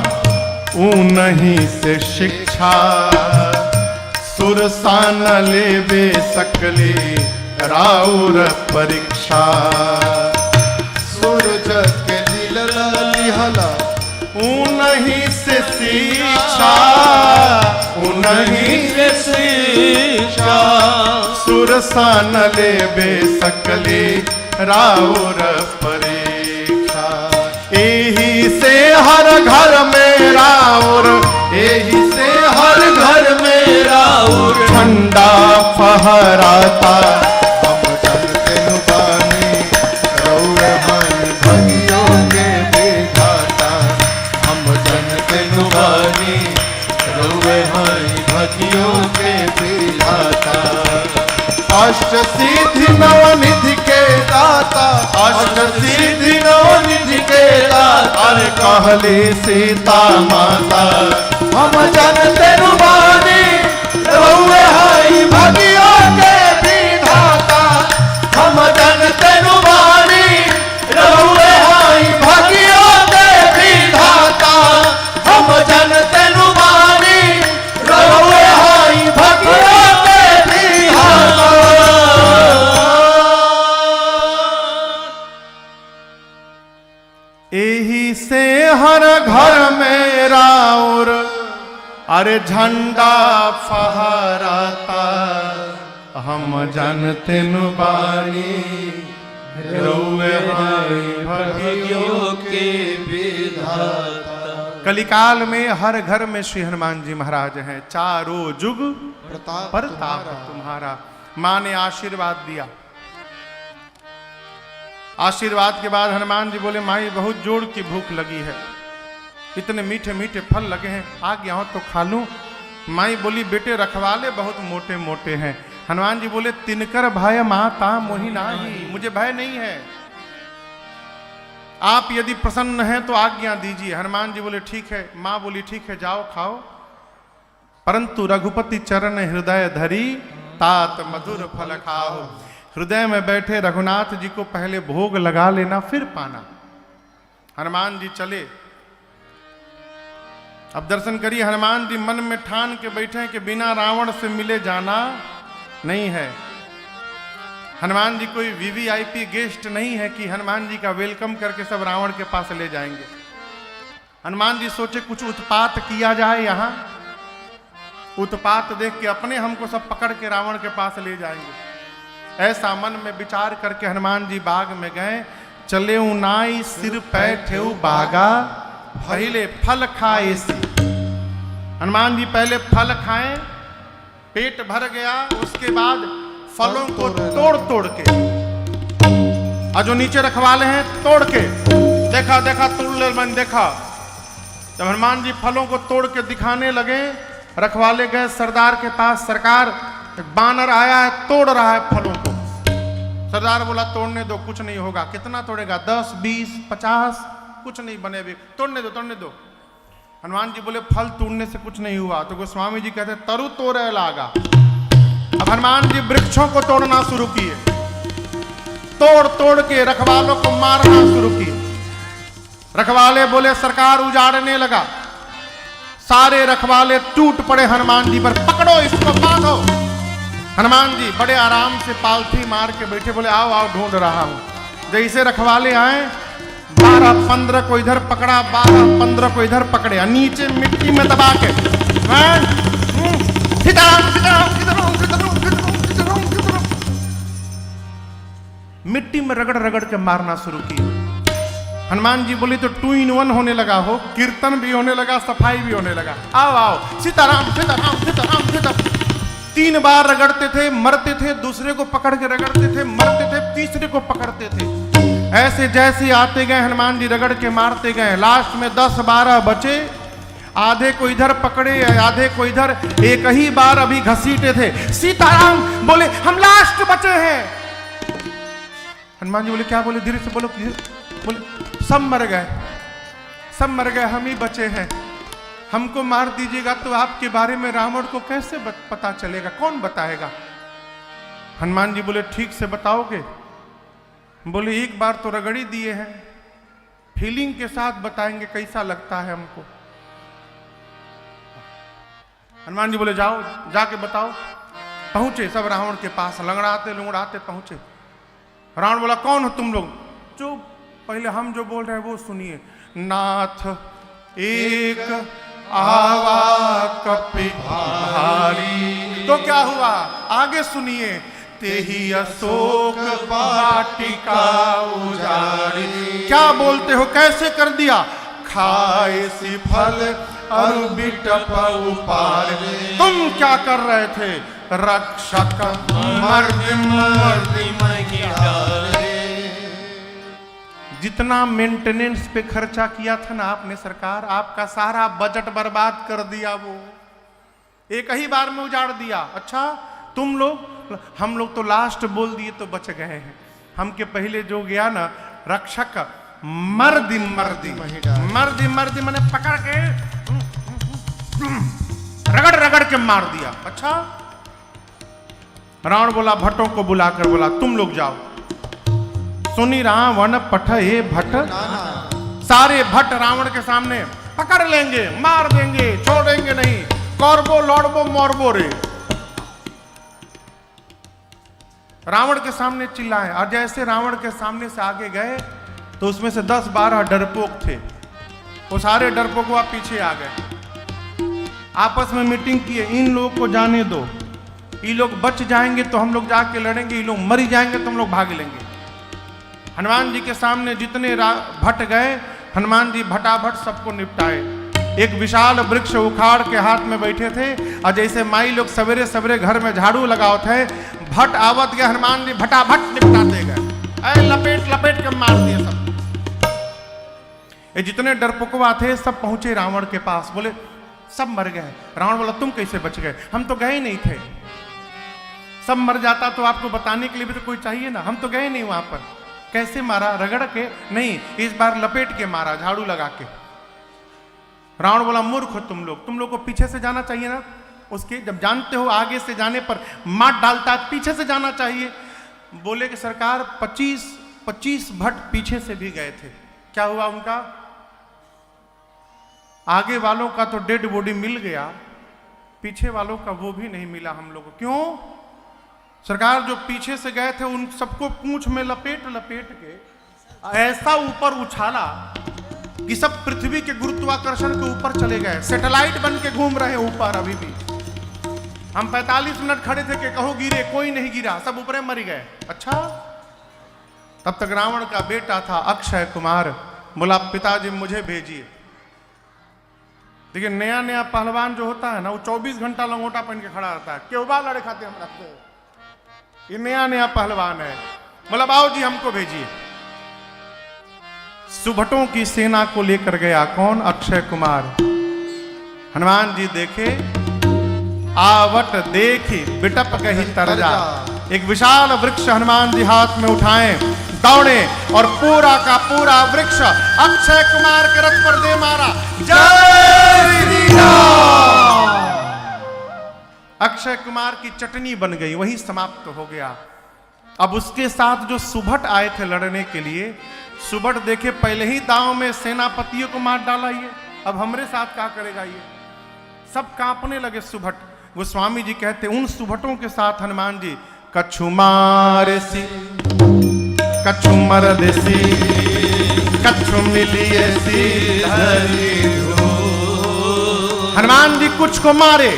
ऊ नहीं से शिक्षा। सुरसान लेवे सकली राउर परीक्षा। सूरज के लीला लिहला ऊ नहीं से शिक्षा, ऊ नहीं से शिक्षा। सुरसान लेवे सकली राउर परीक्षा। एही से हर घर में राउर, एही से हर घर में राउर झंडा फहराता। हम जनते नुबानी रउए हई भगियों के बेदाता। हम जनते नुबानी रउए हई भगियों के बेदाता। अष्ट सिद्धि नवनिधि के दाता, अष्ट सिद्धि नवनिधि के दाता। अरे कहली सीता माता हम जनते नुबानी रउए हई भगियों के विधाता। हम जनते नुबानी रउए हई भगियों के विधाता। हम जनते नुबानी रउए हई भगियों के विधाता। एही से हर घर में राउर अरे झंडा फहराता। हम जानते नुबानी रउए हई भगियों के विधाता। कलिकाल में हर घर में श्री हनुमान जी महाराज हैं। चारों जुग प्रताप प्रताप तुम्हारा। माँ ने आशीर्वाद दिया। आशीर्वाद के बाद हनुमान जी बोले माई बहुत जोर की भूख लगी है, इतने मीठे मीठे फल लगे हैं, आ गया हो तो खा लूं। माई बोली बेटे रखवाले बहुत मोटे मोटे हैं। हनुमान जी बोले तिनकर भय माता मोहि नाही, मुझे भय नहीं है, आप यदि प्रसन्न हैं तो आज्ञा दीजिए। हनुमान जी बोले ठीक है। माँ बोली ठीक है जाओ खाओ, परंतु रघुपति चरण हृदय धरी तात मधुर फल खाओ। हृदय में बैठे रघुनाथ जी को पहले भोग लगा लेना फिर पाना। हनुमान जी चले। अब दर्शन करिए, हनुमान जी मन में ठान के बैठे हैं कि बिना रावण से मिले जाना नहीं है। हनुमान जी कोई वीवीआईपी गेस्ट नहीं है कि हनुमान जी का वेलकम करके सब रावण के पास ले जाएंगे। हनुमान जी सोचे कुछ उत्पात किया जाए, यहां उत्पात देख के अपने हमको सब पकड़ के रावण के पास ले जाएंगे। ऐसा मन में विचार करके हनुमान जी बाग में गए। चले नाई सिर पैठे बागा, पहले फल खाए सी। हनुमान जी पहले फल खाएं, पेट भर गया, उसके बाद फलों को तोड़ तोड़ के, और जो नीचे रखवाले हैं तोड़ के, देखा देखा तुल्य मन देखा। जब हनुमान जी फलों को तोड़ के दिखाने लगे, रखवाले गए सरदार के पास, सरकार बानर आया है तोड़ रहा है फलों को। सरदार बोला तोड़ने दो, कुछ नहीं होगा। कितना तोड़ेगा? 10, 20, 50, कुछ नहीं बने भी, तोड़ने दो तोड़ने दो। हनुमान जी बोले फल तोड़ने से कुछ नहीं हुआ। तो गोस्वामी जी कहते तरु तोड़े लागा। अब हनुमान जी वृक्षों को तोड़ना शुरू किए, तोड़ तोड़ के रखवालों को मारना शुरू किए। रखवाले बोले सरकार उजाड़ने लगा। सारे रखवाले टूट पड़े हनुमान जी पर, पकड़ो इसको बांधो। हनुमान जी बड़े आराम से पालथी मार के बैठे, बोले आओ आओ ढूंढ रहा हूं। जैसे रखवाले आए, 12-15 को इधर पकड़ा, 12-15 को इधर पकड़े, नीचे मिट्टी में दबा के मिट्टी में रगड़ रगड़ के मारना शुरू किया। हनुमान जी बोले तो 2 in 1 होने लगा हो, कीर्तन भी होने लगा, सफाई भी होने लगा। आओ आओ सीताराम सीताराम सीताराम सीताराम। 3 बार रगड़ते थे, मरते थे, दूसरे को पकड़ के रगड़ते थे, मरते थे, तीसरे को पकड़ते थे। ऐसे जैसे आते गए हनुमान जी रगड़ के मारते गए। लास्ट में 10-12 बचे, आधे को इधर पकड़े, आधे को इधर। एक ही बार अभी घसीटे थे, सीताराम बोले हम लास्ट बचे हैं। हनुमान जी बोले क्या बोले? धीरे से बोलो। बोले सब मर गए, सब मर गए, हम ही बचे हैं। हमको मार दीजिएगा तो आपके बारे में रावण को कैसे पता चलेगा? कौन बताएगा? हनुमान जी बोले ठीक से बताओगे? बोले एक बार तो रगड़ी दिए हैं, फीलिंग के साथ बताएंगे कैसा लगता है हमको। हनुमान जी बोले जाओ जाके बताओ। पहुंचे सब रावण के पास, लंगड़ाते लुंगड़ाते पहुंचे। रावण बोला कौन हो तुम लोग? जो पहले हम जो बोल रहे हैं वो सुनिए। नाथ एक आवा कपि भारी। तो क्या हुआ आगे सुनिए। तेही अशोक वाटिका उजाड़ी। क्या बोलते हो? कैसे कर दिया? खाए सी फल और बिटप उपार। तुम क्या कर रहे थे? रक्षक जितना मेंटेनेंस पे खर्चा किया था ना आपने सरकार, आपका सारा बजट बर्बाद कर दिया। वो एक ही बार में उजाड़ दिया। अच्छा तुम लोग, हम लोग तो लास्ट बोल दिए तो बच गए हैं। हम के पहले जो गया ना रक्षक, मर्दी मर्दी मर्दी मर्दी मैंने पकड़ के रगड़ रगड़ के मार दिया। अच्छा रावण बोला भट्टों को बुलाकर बोला तुम लोग जाओ। सुनी रावण पठ हे भट्ट। सारे भट्ट रावण के सामने पकड़ लेंगे, मार देंगे, छोड़ेंगे नहीं। कौरबो लौड़बो मोरबो रे। रावण के सामने चिल्लाए। और जैसे रावण के सामने से आगे गए तो उसमें से 10-12 डरपोक थे। वो सारे डरपोक आप पीछे आ गए। आपस में मीटिंग किए, इन लोगों को जाने दो, ये लोग बच जाएंगे तो हम लोग जाके लड़ेंगे, ये लोग मर जाएंगे तो हम लोग भाग लेंगे। हनुमान जी के सामने जितने भट्ट गए, हनुमान जी भटाभट सबको निपटाए। एक विशाल वृक्ष उखाड़ के हाथ में बैठे थे, और जैसे माई लोग सवेरे सवेरे घर में झाड़ू लगाओ थे, भट्ट आवत गए, हनुमान जी भटाभट निपटाते गए। लपेट लपेट के मार दिए सब। ये जितने डरपोकवा थे सब पहुंचे रावण के पास, बोले सब मर गए। रावण बोला तुम कैसे बच गए? हम तो गए नहीं थे। सब मर जाता तो आपको बताने के लिए भी तो कोई चाहिए ना। हम तो गए नहीं वहां पर। कैसे मारा? रगड़ के नहीं, इस बार लपेट के मारा, झाड़ू लगा के। रावण बोला मूर्ख हो तुम लोग को पीछे से जाना चाहिए ना। उसके जब जानते हो आगे से जाने पर मार डालता है, पीछे से जाना चाहिए। बोले कि सरकार 25 भट्ट पीछे से भी गए थे। क्या हुआ उनका? आगे वालों का तो डेड बॉडी मिल गया, पीछे वालों का वो भी नहीं मिला हम लोग को। क्यों? सरकार जो पीछे से गए थे उन सबको पूंछ में लपेट लपेट के ऐसा ऊपर उछाला कि सब पृथ्वी के गुरुत्वाकर्षण के ऊपर चले गए, सैटेलाइट बन के घूम रहे ऊपर। अभी भी हम 45 मिनट खड़े थे कि कहो गिरे, कोई नहीं गिरा, सब ऊपर मर गए। अच्छा, तब तक रावण का बेटा था अक्षय कुमार, बोला पिताजी मुझे भेजिए। देखिए नया नया पहलवान जो होता है ना, वो 24 घंटा लंगोटा पहन के खड़ा रहता है, क्यों बा लड़े खाते हम रखते हैं। ये नया नया पहलवान है, बोला बाबू जी हमको भेजिए। सुभटों की सेना को लेकर गया कौन? अक्षय कुमार। हनुमान जी देखे, आवट देखी बिटप कही तरजा। एक विशाल वृक्ष हनुमान जी हाथ में उठाए, दौड़े और पूरा का पूरा वृक्ष अक्षय कुमार के रथ पर दे मारा। जय श्री राम। अक्षय कुमार की चटनी बन गई, वही समाप्त हो गया। अब उसके साथ जो सुभट आए थे लड़ने के लिए, सुभट देखे पहले ही दांव में सेनापतियों को मार डाला ये, अब हमरे साथ क्या करेगा ये। सब कांपने लगे सुभट। गोस्वामी जी कहते उन सुभटों के साथ हनुमान जी कछु मारसी कछु मरदेसी कछु मिलियसी धरी धो। हनुमान जी कुछ को मारे।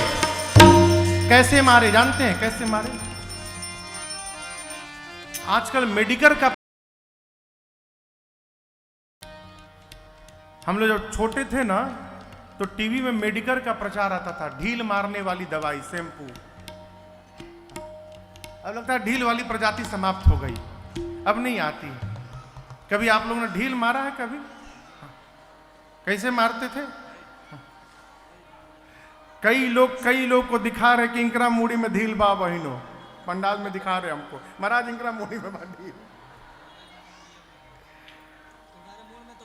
कैसे मारे जानते हैं? कैसे मारे? आजकल मेडिकल का, हम लोग जब छोटे थे ना तो टीवी में मेडिकल का प्रचार आता था, ढील मारने वाली दवाई शैम्पू। अब लगता है ढील वाली प्रजाति समाप्त हो गई, अब नहीं आती। कभी आप लोगों ने ढील मारा है? कभी? कैसे मारते थे? कई लोग को दिखा रहे कि इंकरा मूड़ी में ढील बा बहिनो, पंडाल में दिखा रहे हमको, महाराज इंकरा मूड़ी में बा ढील।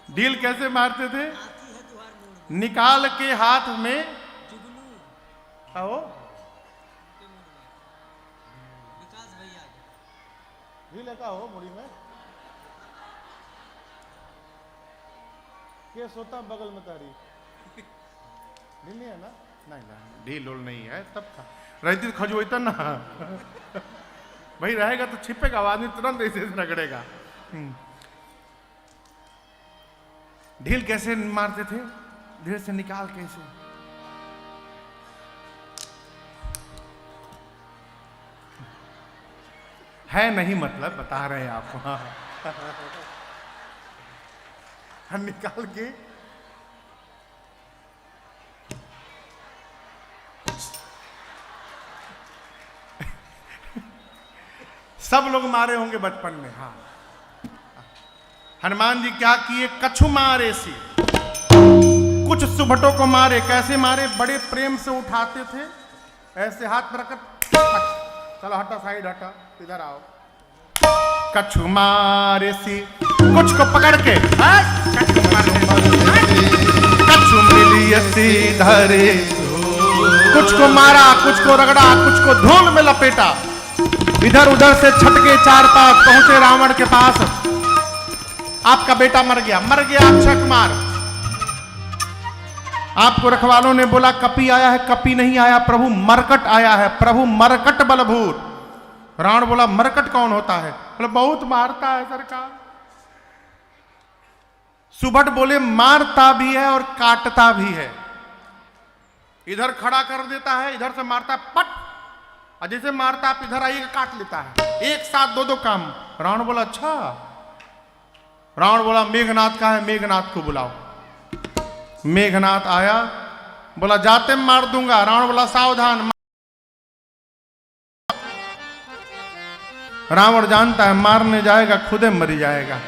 ढील कैसे मारते थे? निकाल के हाथ में आओ ढील का हो मुड़ी में केस होता बगल में तारी ढील नहीं है ना? नहीं ढील ओल नहीं है, तब था रहती खजुता ना भाई रहेगा तो छिपेगा, आदमी तुरंत ऐसे रगड़ेगा। ढील कैसे मारते थे? ढील से निकाल कैसे? है नहीं मतलब बता रहे हैं आपको। निकाल के सब लोग मारे होंगे बचपन में। हाँ, हनुमान जी क्या किए? कछु मारे सी, कुछ सुभटों को मारे। कैसे मारे? बड़े प्रेम से उठाते थे, ऐसे हाथ पर रखकर, चलो हटा साइड हटा, इधर आओ। कछु मारे सी, कुछ को पकड़ के कछु मिली सी धरे। कुछ को मारा, कुछ को रगड़ा, कुछ को धूल में लपेटा। इधर उधर से छटके चार पांच, पहुंचे रावण के पास। आपका बेटा मर गया अक्षय कुमार। आपको रखवालों ने बोला कपी आया है, कपी नहीं आया, प्रभु मरकट आया है, प्रभु मरकट बलभूर। रावण बोला मरकट कौन होता है? बोले बहुत मारता है सरकार। सुभट बोले मारता भी है और काटता भी है। इधर खड़ा कर देता है, इधर से मारता है पट, और जैसे मारता आप इधर आइए काट लेता है, एक साथ दो काम। रावण बोला अच्छा। रावण बोला मेघनाथ का है, मेघनाथ को बुलाओ। मेघनाथ आया, बोला जाते मार दूंगा। रावण बोला सावधान। रावण जानता है मारने जाएगा खुदे मरी जाएगा।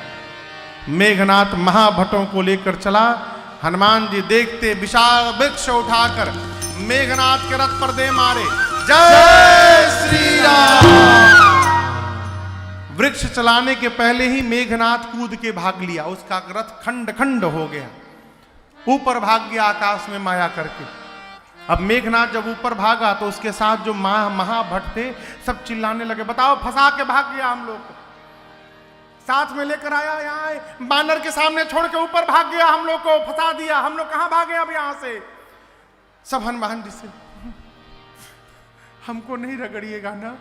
मेघनाथ महाभटों को लेकर चला। हनुमान जी देखते विशाल वृक्ष उठाकर मेघनाथ के रथ पर दे मारे। जय श्री राम। वृक्ष चलाने के पहले ही मेघनाथ कूद के भाग लिया, उसका रथ खंड खंड हो गया, ऊपर भाग गया आकाश में माया करके। अब मेघनाथ जब ऊपर भागा तो उसके साथ जो महाभट थे सब चिल्लाने लगे, बताओ फंसा के भाग गया हम लोग, साथ में लेकर आया, यहाँ आए, बानर के सामने छोड़ के ऊपर भाग गया, हम लोग को फंसा दिया, हम लोग कहाँ भागे अब यहाँ से। सब हनुमान जी से, हमको नहीं रगड़िएगा ना।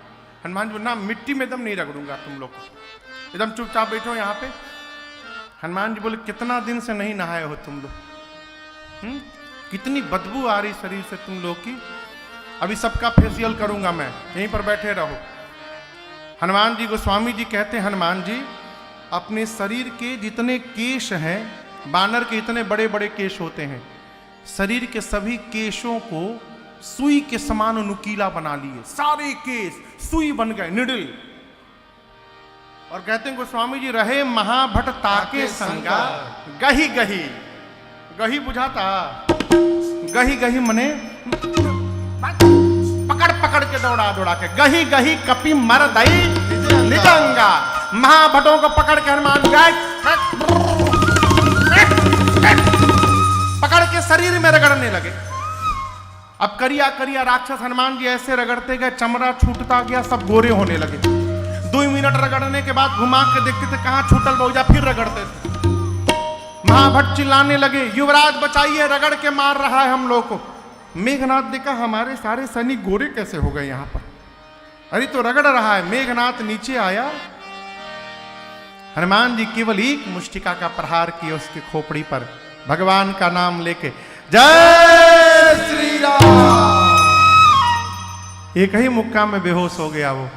हनुमान जी ना, मिट्टी में दम नहीं रगड़ूंगा तुम लोग को, एकदम चुपचाप बैठो यहाँ पे। हनुमान जी बोले कितना दिन से नहीं नहाए हो तुम लोग, कितनी बदबू आ रही शरीर से तुम लोग की, अभी सबका फेशियल करूंगा मैं, यहीं पर बैठे रहो। हनुमान जी गोस्वामी जी कहते हैं, हनुमान जी अपने शरीर के जितने केश हैं, बानर के इतने बड़े बड़े केश होते हैं, शरीर के सभी केशों को सुई के समान नुकीला बना लिए, सारे केश सुई बन गए, निडल। और कहते हैं गोस्वामी जी रहे महाभट ताके संगा गही गही, गही बुझाता, गही गही मने पकड़ पकड़ के दौड़ा दौड़ा के, गही गही कपि मर दई निजंगा। महाभटों को पकड़ के हनुमान गए, पकड़ के शरीर में रगड़ने लगे। अब करिया करिया राक्षस हनुमान जी ऐसे रगड़ते गए, चमड़ा छूटता गया, सब गोरे होने लगे। 2 मिनट रगड़ने के बाद घुमा के देखते थे कहां छूटल बहुजा, फिर रगड़ते थे। महाभट चिल्लाने लगे, युवराज बचाइए, रगड़ के मार रहा है हम लोग को। मेघनाथ देखा हमारे सारे सैनिक गोरे कैसे हो गए यहाँ पर, अरे तो रगड़ रहा है। मेघनाथ नीचे आया, हनुमान जी केवल एक मुष्टिका का प्रहार किए उसके खोपड़ी पर, भगवान का नाम लेके जय श्री राम, एक ही मुक्का में बेहोश हो गया वो।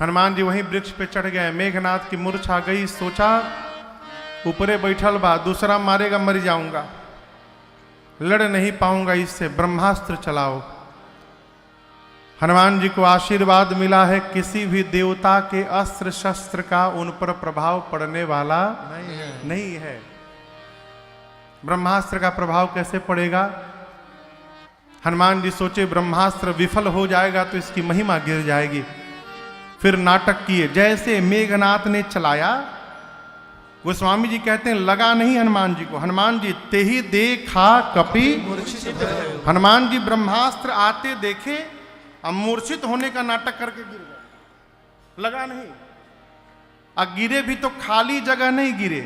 हनुमान जी वहीं वृक्ष पे चढ़ गए, मेघनाथ की मूर्छा गई, सोचा ऊपरे बैठल बा, दूसरा मारेगा मर जाऊंगा, लड़ नहीं पाऊंगा इससे, ब्रह्मास्त्र चलाओ। हनुमान जी को आशीर्वाद मिला है, किसी भी देवता के अस्त्र शस्त्र का उन पर प्रभाव पड़ने वाला नहीं है। ब्रह्मास्त्र का प्रभाव कैसे पड़ेगा? हनुमान जी सोचे ब्रह्मास्त्र विफल हो जाएगा तो इसकी महिमा गिर जाएगी। फिर नाटक किए, जैसे मेघनाथ ने चलाया, गोस्वामी जी कहते हैं लगा नहीं हनुमान जी को। हनुमान जी ते ही देखा कपि, हनुमान जी ब्रह्मास्त्र आते देखे, अब मूर्छित होने का नाटक करके गिर गए, लगा नहीं। अब गिरे भी तो खाली जगह नहीं गिरे,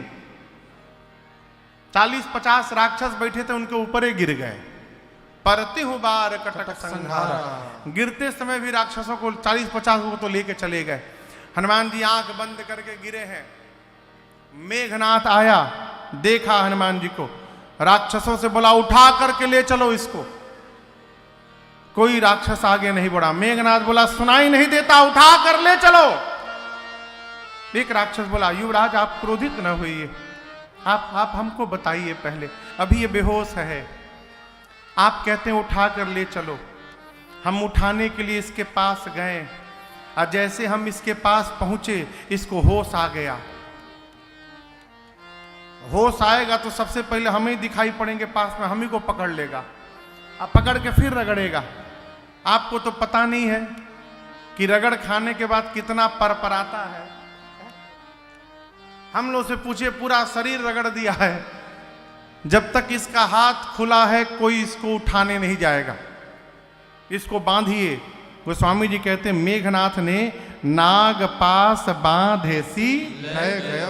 40-50 राक्षस बैठे थे उनके ऊपर ही गिर गए। परते हो बार कटक संहारा, गिरते समय भी राक्षसों को 40-50 को तो लेके चले गए। हनुमान जी आंख बंद करके गिरे हैं। मेघनाथ आया, देखा हनुमान जी को, राक्षसों से बोला उठा करके ले चलो इसको। कोई राक्षस आगे नहीं बढ़ा। मेघनाथ बोला सुनाई नहीं देता, उठा कर ले चलो। एक राक्षस बोला युवराज आप क्रोधित न होइए, आप हमको बताइए पहले, अभी ये बेहोश है, आप कहते हैं उठा कर ले चलो। हम उठाने के लिए इसके पास गए और जैसे हम इसके पास पहुंचे इसको होश आ गया। होश आएगा तो सबसे पहले हम ही दिखाई पड़ेंगे पास में, हम ही को पकड़ लेगा, अब पकड़ के फिर रगड़ेगा। आपको तो पता नहीं है कि रगड़ खाने के बाद कितना परपराता है। हम लोग से पूछे, पूरा शरीर रगड़ दिया है, जब तक इसका हाथ खुला है कोई इसको उठाने नहीं जाएगा, इसको बांधिए। गोस्वामी जी कहते हैं मेघनाथ ने नाग पास बांधेसी है गया।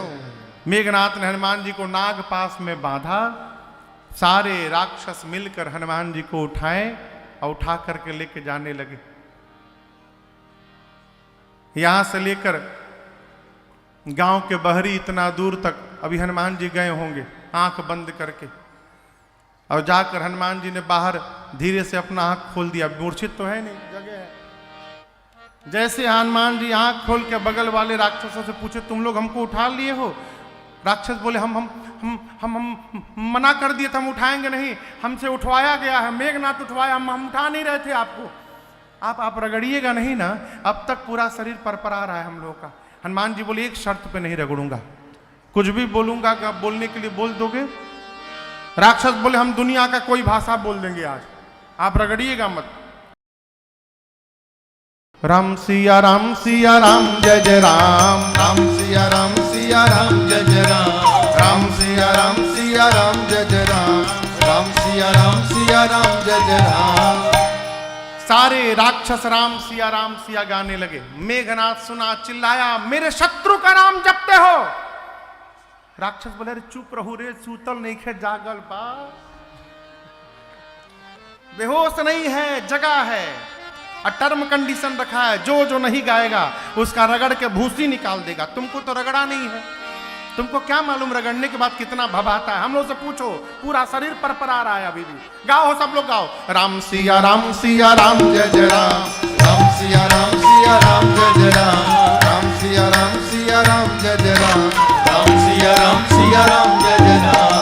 मेघनाथ ने हनुमान जी को नाग पास में बांधा, सारे राक्षस मिलकर हनुमान जी को उठाए और उठा करके लेके जाने लगे। यहां से लेकर गांव के बहरी इतना दूर तक अभी हनुमान जी गए होंगे आंख बंद करके, और जाकर हनुमान जी ने बाहर धीरे से अपना आंख खोल दिया। मूर्छित तो है नहीं, जगह है। जैसे हनुमान जी आंख खोल के बगल वाले राक्षसों से पूछे तुम लोग हमको उठा लिए हो? राक्षस बोले हम मना कर दिए थे, हम उठाएंगे नहीं, हमसे उठवाया गया है, मेघनाथ उठवाया, हम उठा नहीं रहे थे आपको, आप रगड़िएगा नहीं ना। अब तक पूरा शरीर परपरा रहा है हम लोगों का। हनुमान जी बोले एक शर्त पे नहीं रगड़ूंगा, कुछ भी बोलूंगा कि आप बोलने के लिए बोल दोगे? राक्षस बोले हम दुनिया का कोई भाषा बोल देंगे आज, आप रगड़िएगा मत। राम सिया राम जय जय राम, राम सिया राम जय जय राम, राम सिया राम जय जय राम, राम सिया राम जय जय राम। सारे राक्षस राम सिया गाने लगे। मेघनाथ सुना, चिल्लाया, मेरे शत्रु का नाम जपते हो। राक्षस बोले, अरे चुप रहो रे, सूतल नहीं खे जागल बा, बेहोश नहीं है, जगा है, और टर्म कंडीशन रखा है, जो नहीं गाएगा उसका रगड़ के भूसी निकाल देगा। तुमको तो रगड़ा नहीं है, तुमको क्या मालूम रगड़ने के बाद कितना भभाता है। हम लोग से पूछो, पूरा शरीर परपरा रहा है अभी भी। गाओ, सब लोग गाओ, राम सिया राम जय जय राम, राम सिया राम जय जय राम, राम सिया राम जय जय राम, राम सिया राम जय जय राम।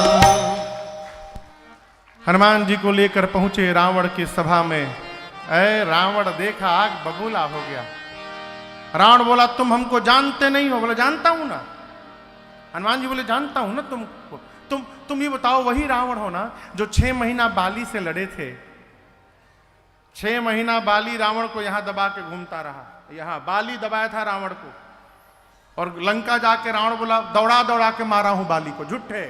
हनुमान जी को लेकर पहुंचे रावण की सभा में। ऐ रावण देखा, आग बबूला हो गया। रावण बोला, तुम हमको जानते नहीं हो? बोले, जानता हूं ना। हनुमान जी बोले, जानता हूं ना तुमको। तुम ये बताओ, वही रावण हो ना जो 6 महीना बाली से लड़े थे? 6 महीना बाली रावण को यहां दबा के घूमता रहा, यहां बाली दबाया था रावण को, और लंका जाके रावण बोला, दौड़ा दौड़ा के मारा हूं बाली को। झूठे।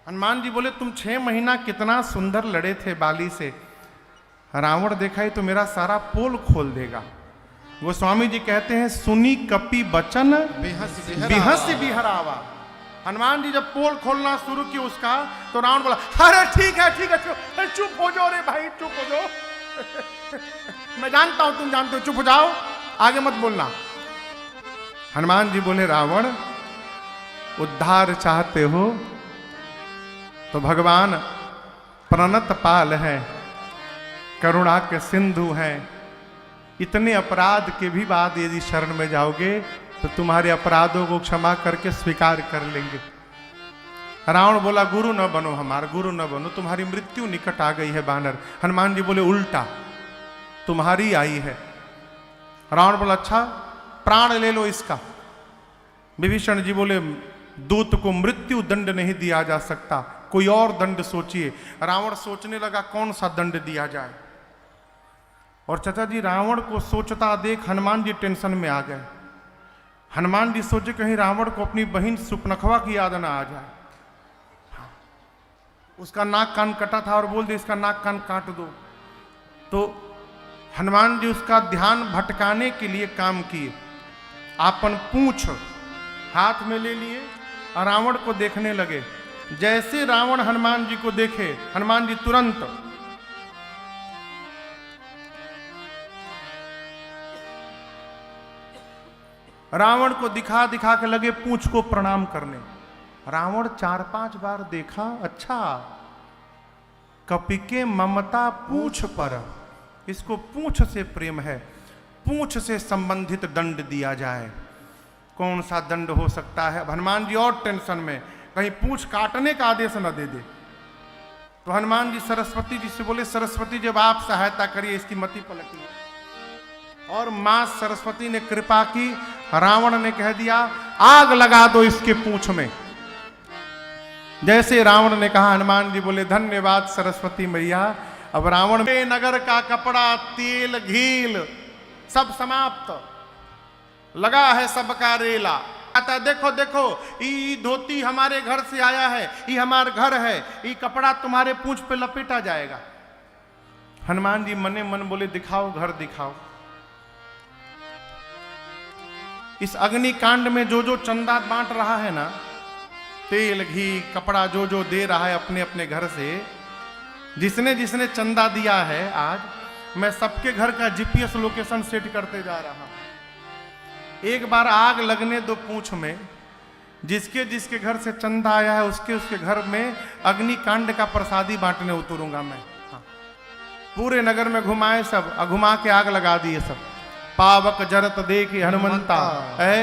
हनुमान जी बोले, तुम 6 महीना कितना सुंदर लड़े थे बाली से, रावण देखा ही तो मेरा सारा पोल खोल देगा। गोस्वामी जी कहते हैं, सुनी कपि बचन बिहस बिहरावा। हनुमान जी जब पोल खोलना शुरू किया उसका, तो रावण बोला, अरे ठीक है चुप हो जाओ रे भाई, चुप हो जाओ मैं जानता हूं तुम जानते हो, चुप हो जाओ, आगे मत बोलना। हनुमान जी बोले, रावण उद्धार चाहते हो तो भगवान प्रणत पाल है, करुणा के सिंधु हैं। इतने अपराध के भी बाद यदि शरण में जाओगे तो तुम्हारे अपराधों को क्षमा करके स्वीकार कर लेंगे। रावण बोला, गुरु न बनो, हमारा गुरु न बनो, तुम्हारी मृत्यु निकट आ गई है बानर। हनुमान जी बोले, उल्टा तुम्हारी आई है। रावण बोला, अच्छा प्राण ले लो इसका। विभीषण जी बोले, दूत को मृत्यु दंड नहीं दिया जा सकता, कोई और दंड सोचिए। रावण सोचने लगा कौन सा दंड दिया जाए। और चाचा जी रावण को सोचता देख हनुमान जी टेंशन में आ गए। हनुमान जी सोचे कहीं रावण को अपनी बहन सुपनखवा की याद ना आ जाए। उसका नाक कान कटा था और बोल दे इसका नाक कान काट दो। तो हनुमान जी उसका ध्यान भटकाने के लिए काम किए, आपन पूंछ हाथ में ले लिए और रावण को देखने लगे। जैसे रावण हनुमान जी को देखे, हनुमान जी तुरंत रावण को दिखा दिखा के लगे पूंछ को प्रणाम करने। रावण 4-5 बार देखा, अच्छा कपि के ममता पूंछ पर, इसको पूंछ से प्रेम है, पूंछ से संबंधित दंड दिया जाए। कौन सा दंड हो सकता है? हनुमान जी और टेंशन में, कहीं पूंछ काटने का आदेश न दे दे। तो हनुमान जी सरस्वती जी से बोले, सरस्वती जब आप सहायता करिए, इसकी मति पलटी। और मां सरस्वती ने कृपा की, रावण ने कह दिया आग लगा दो इसके पूंछ में। जैसे रावण ने कहा, हनुमान जी बोले, धन्यवाद सरस्वती मैया। अब रावण के नगर का कपड़ा, तेल, घील सब समाप्त, लगा है सबका रेला। आता देखो देखो, ये धोती हमारे घर से आया है, ये हमारा घर है, ये कपड़ा तुम्हारे पूंछ पे लपेटा जाएगा। हनुमान जी मने मन बोले, दिखाओ घर दिखाओ। इस अग्निकांड में जो जो चंदा बांट रहा है ना, तेल घी कपड़ा जो जो दे रहा है अपने अपने घर से, जिसने जिसने चंदा दिया है, आज मैं सबके घर का जीपीएस लोकेशन सेट करते जा रहा हूं। एक बार आग लगने दो पूंछ में, जिसके जिसके घर से चंदा आया है उसके उसके घर में अग्निकांड का प्रसादी बांटने उतरूंगा मैं। हाँ। पूरे नगर में घुमाए सब, घुमा के आग लगा दिए सब। पावक जरत देखी हनुमंता, है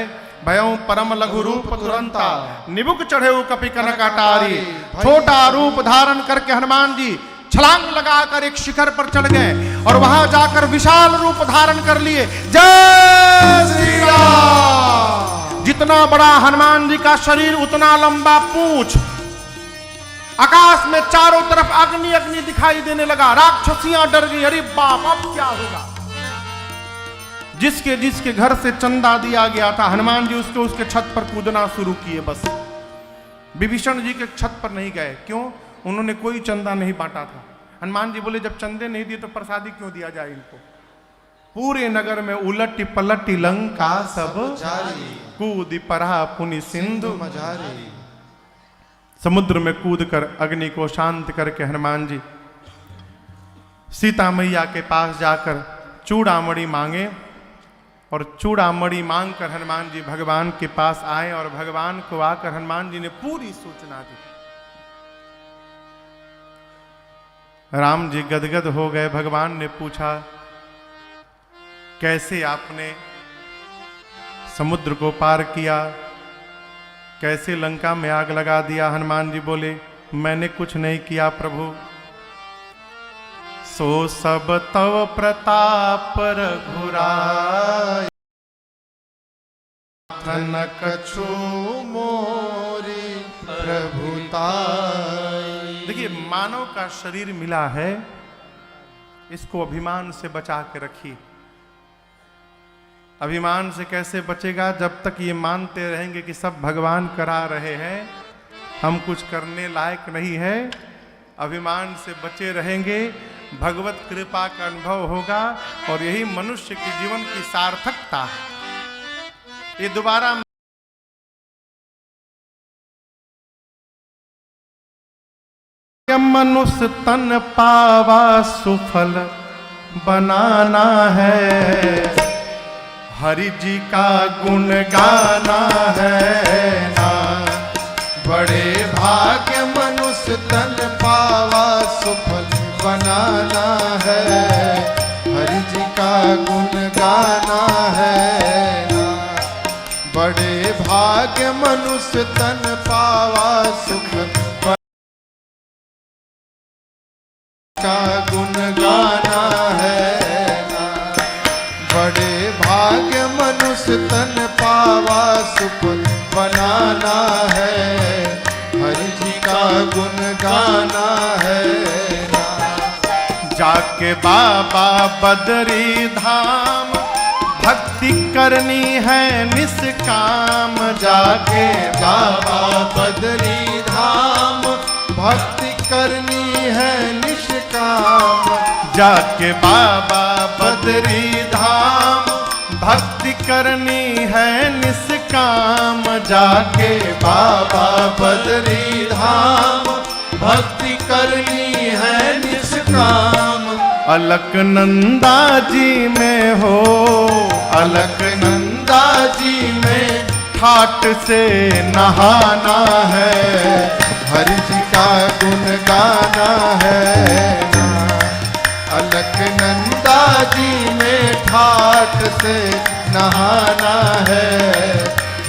भयं परम लघु रूप तुरंता, निबुक चढ़े कपि कनक अटारी। छोटा रूप धारण करके हनुमान जी छलांग लगाकर एक शिखर पर चढ़ गए और वहां जाकर विशाल रूप धारण कर लिए। जय श्री राम। जितना बड़ा हनुमान जी का शरीर उतना लंबा पूंछ। आकाश में चारों तरफ अग्नि अग्नि दिखाई देने लगा। राक्षसियां डर गई, अरे बाप अब क्या होगा। जिसके जिसके घर से चंदा दिया गया था, हनुमान जी उसके छत पर कूदना शुरू किए। बस विभीषण जी के छत पर नहीं गए, क्यों? उन्होंने कोई चंदा नहीं बांटा था। हनुमान जी बोले जब चंदे नहीं दिए तो प्रसादी क्यों दिया जाए इनको। पूरे नगर में उलट पलट लंका सब जारी कूद परा पुनि सिंधु मझारी। समुद्र में कूद कर अग्नि को शांत करके हनुमान जी सीता मैया के पास जाकर चूड़ामणि मांगे और चूड़ामणि मांग कर हनुमान जी भगवान के पास आए और भगवान को आकर हनुमान जी ने पूरी सूचना दी। राम जी गदगद हो गए। भगवान ने पूछा कैसे आपने समुद्र को पार किया, कैसे लंका में आग लगा दिया। हनुमान जी बोले मैंने कुछ नहीं किया प्रभु, सो सब तव प्रताप रघुराय न कछु मोरी प्रभुताई। देखिए मानव का शरीर मिला है, इसको अभिमान से बचा के रखिए। अभिमान से कैसे बचेगा? जब तक ये मानते रहेंगे कि सब भगवान करा रहे हैं, हम कुछ करने लायक नहीं है। अभिमान से बचे रहेंगे, भगवत कृपा का अनुभव होगा और यही मनुष्य के जीवन की सार्थकता है। ये दोबारा मनुष्य तन पावा सुफल बनाना है, हरि जी का गुण गाना है ना। बड़े भाग्य मनुष्य तन पावा सुफल बनाना है, हरि जी का गुण गाना है ना। बड़े भाग्य मनुष्य तन पावा सुफल का गुण गाना है ना। बड़े भाग्य मनुष्य तन पावा सुफल बनाना है, हरि जी का गुण गाना है ना। जाके बाबा बदरी धाम भक्ति करनी है निष्काम। जाके बाबा बदरी धाम भक्ति करनी है निष्काम। जाके बाबा बदरी धाम भक्ति करनी है निष्काम। जाके बाबा बदरी धाम भक्ति करनी है निष्काम। अलकनंदा जी में हो, अलकनंदा जी में ठाट से नहाना है, हरि जी का गुण गाना है ना। अलकनंदा जी में ठाट से नहाना है,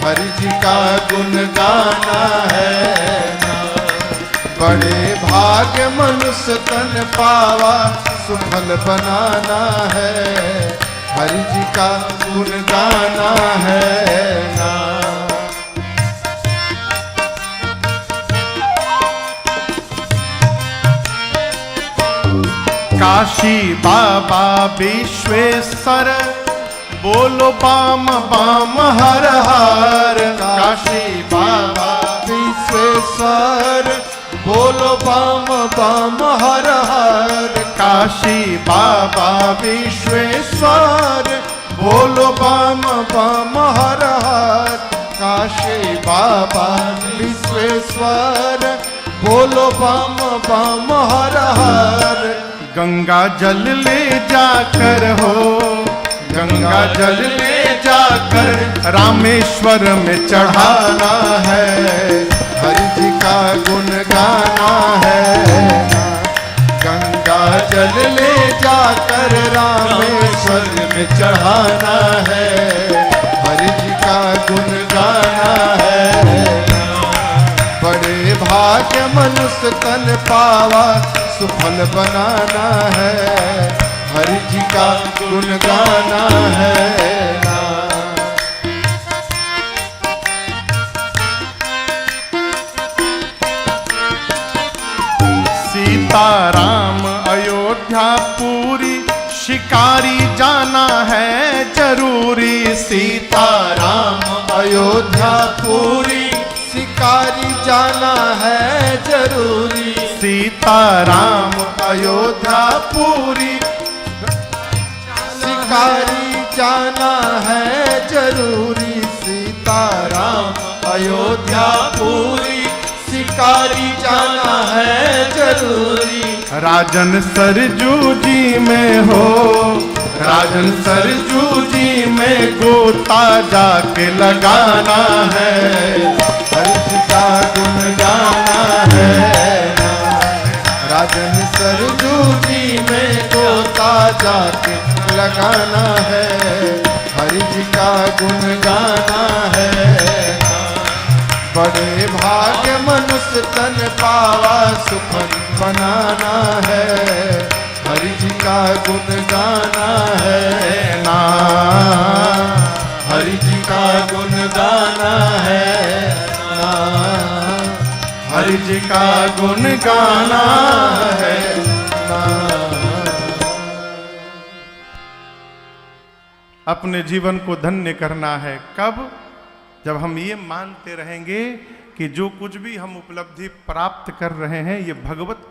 हरि जी का गुण गाना है ना। बड़े भाग्य मनुष्य तन पावा सुफल बनाना है, हरि जी का गुण गाना है ना। काशी बाबा विश्वेश्वर बोलो बाम बाम हर हर। काशी बाबा विश्वेश्वर बोलो बाम बाम हर हर। काशी बाबा विश्वेश्वर बोलो बाम बाम हर हर। काशी बाबा विश्वेश्वर बोलो बाम बाम हर हर। गंगा जल ले जाकर हो, गंगा जल ले जाकर रामेश्वर में चढ़ाना है, हरि जी का गुण गाना है ना। गंगा जल ले जाकर रामेश्वर में चढ़ाना है, हरि जी का गुण गाना है ना। बड़े भाग्य मनुष्य तन पावा सुफल बनाना है, हरि जी का गुण गाना है ना। सीताराम अयोध्या पूरी शिकारी जाना है जरूरी। सीताराम अयोध्या पूरी शिकारी जाना है जरूरी। सीताराम अयोध्या पूरी। शिकारी जाना है जरूरी, सीताराम अयोध्या पूरी, शिकारी जाना है जरूरी। राजन सरजू जी में हो, राजन सरजू जी में गोता जाके लगाना है। हरि जी का गुण गाना है ना, राजन सरजू जी में गोता जाके लगाना है। हरि जी का गुण गाना है ना। बड़े भाग्य मनुष्य तन पावा सुखन बनाना है। हरि जी का गुण गाना है ना, हरि जी का गुण गाना है ना, हरि जी का गुण गाना है ना। अपने जीवन को धन्य करना है। कब? जब हम ये मानते रहेंगे कि जो कुछ भी हम उपलब्धि प्राप्त कर रहे हैं ये भगवत कृपा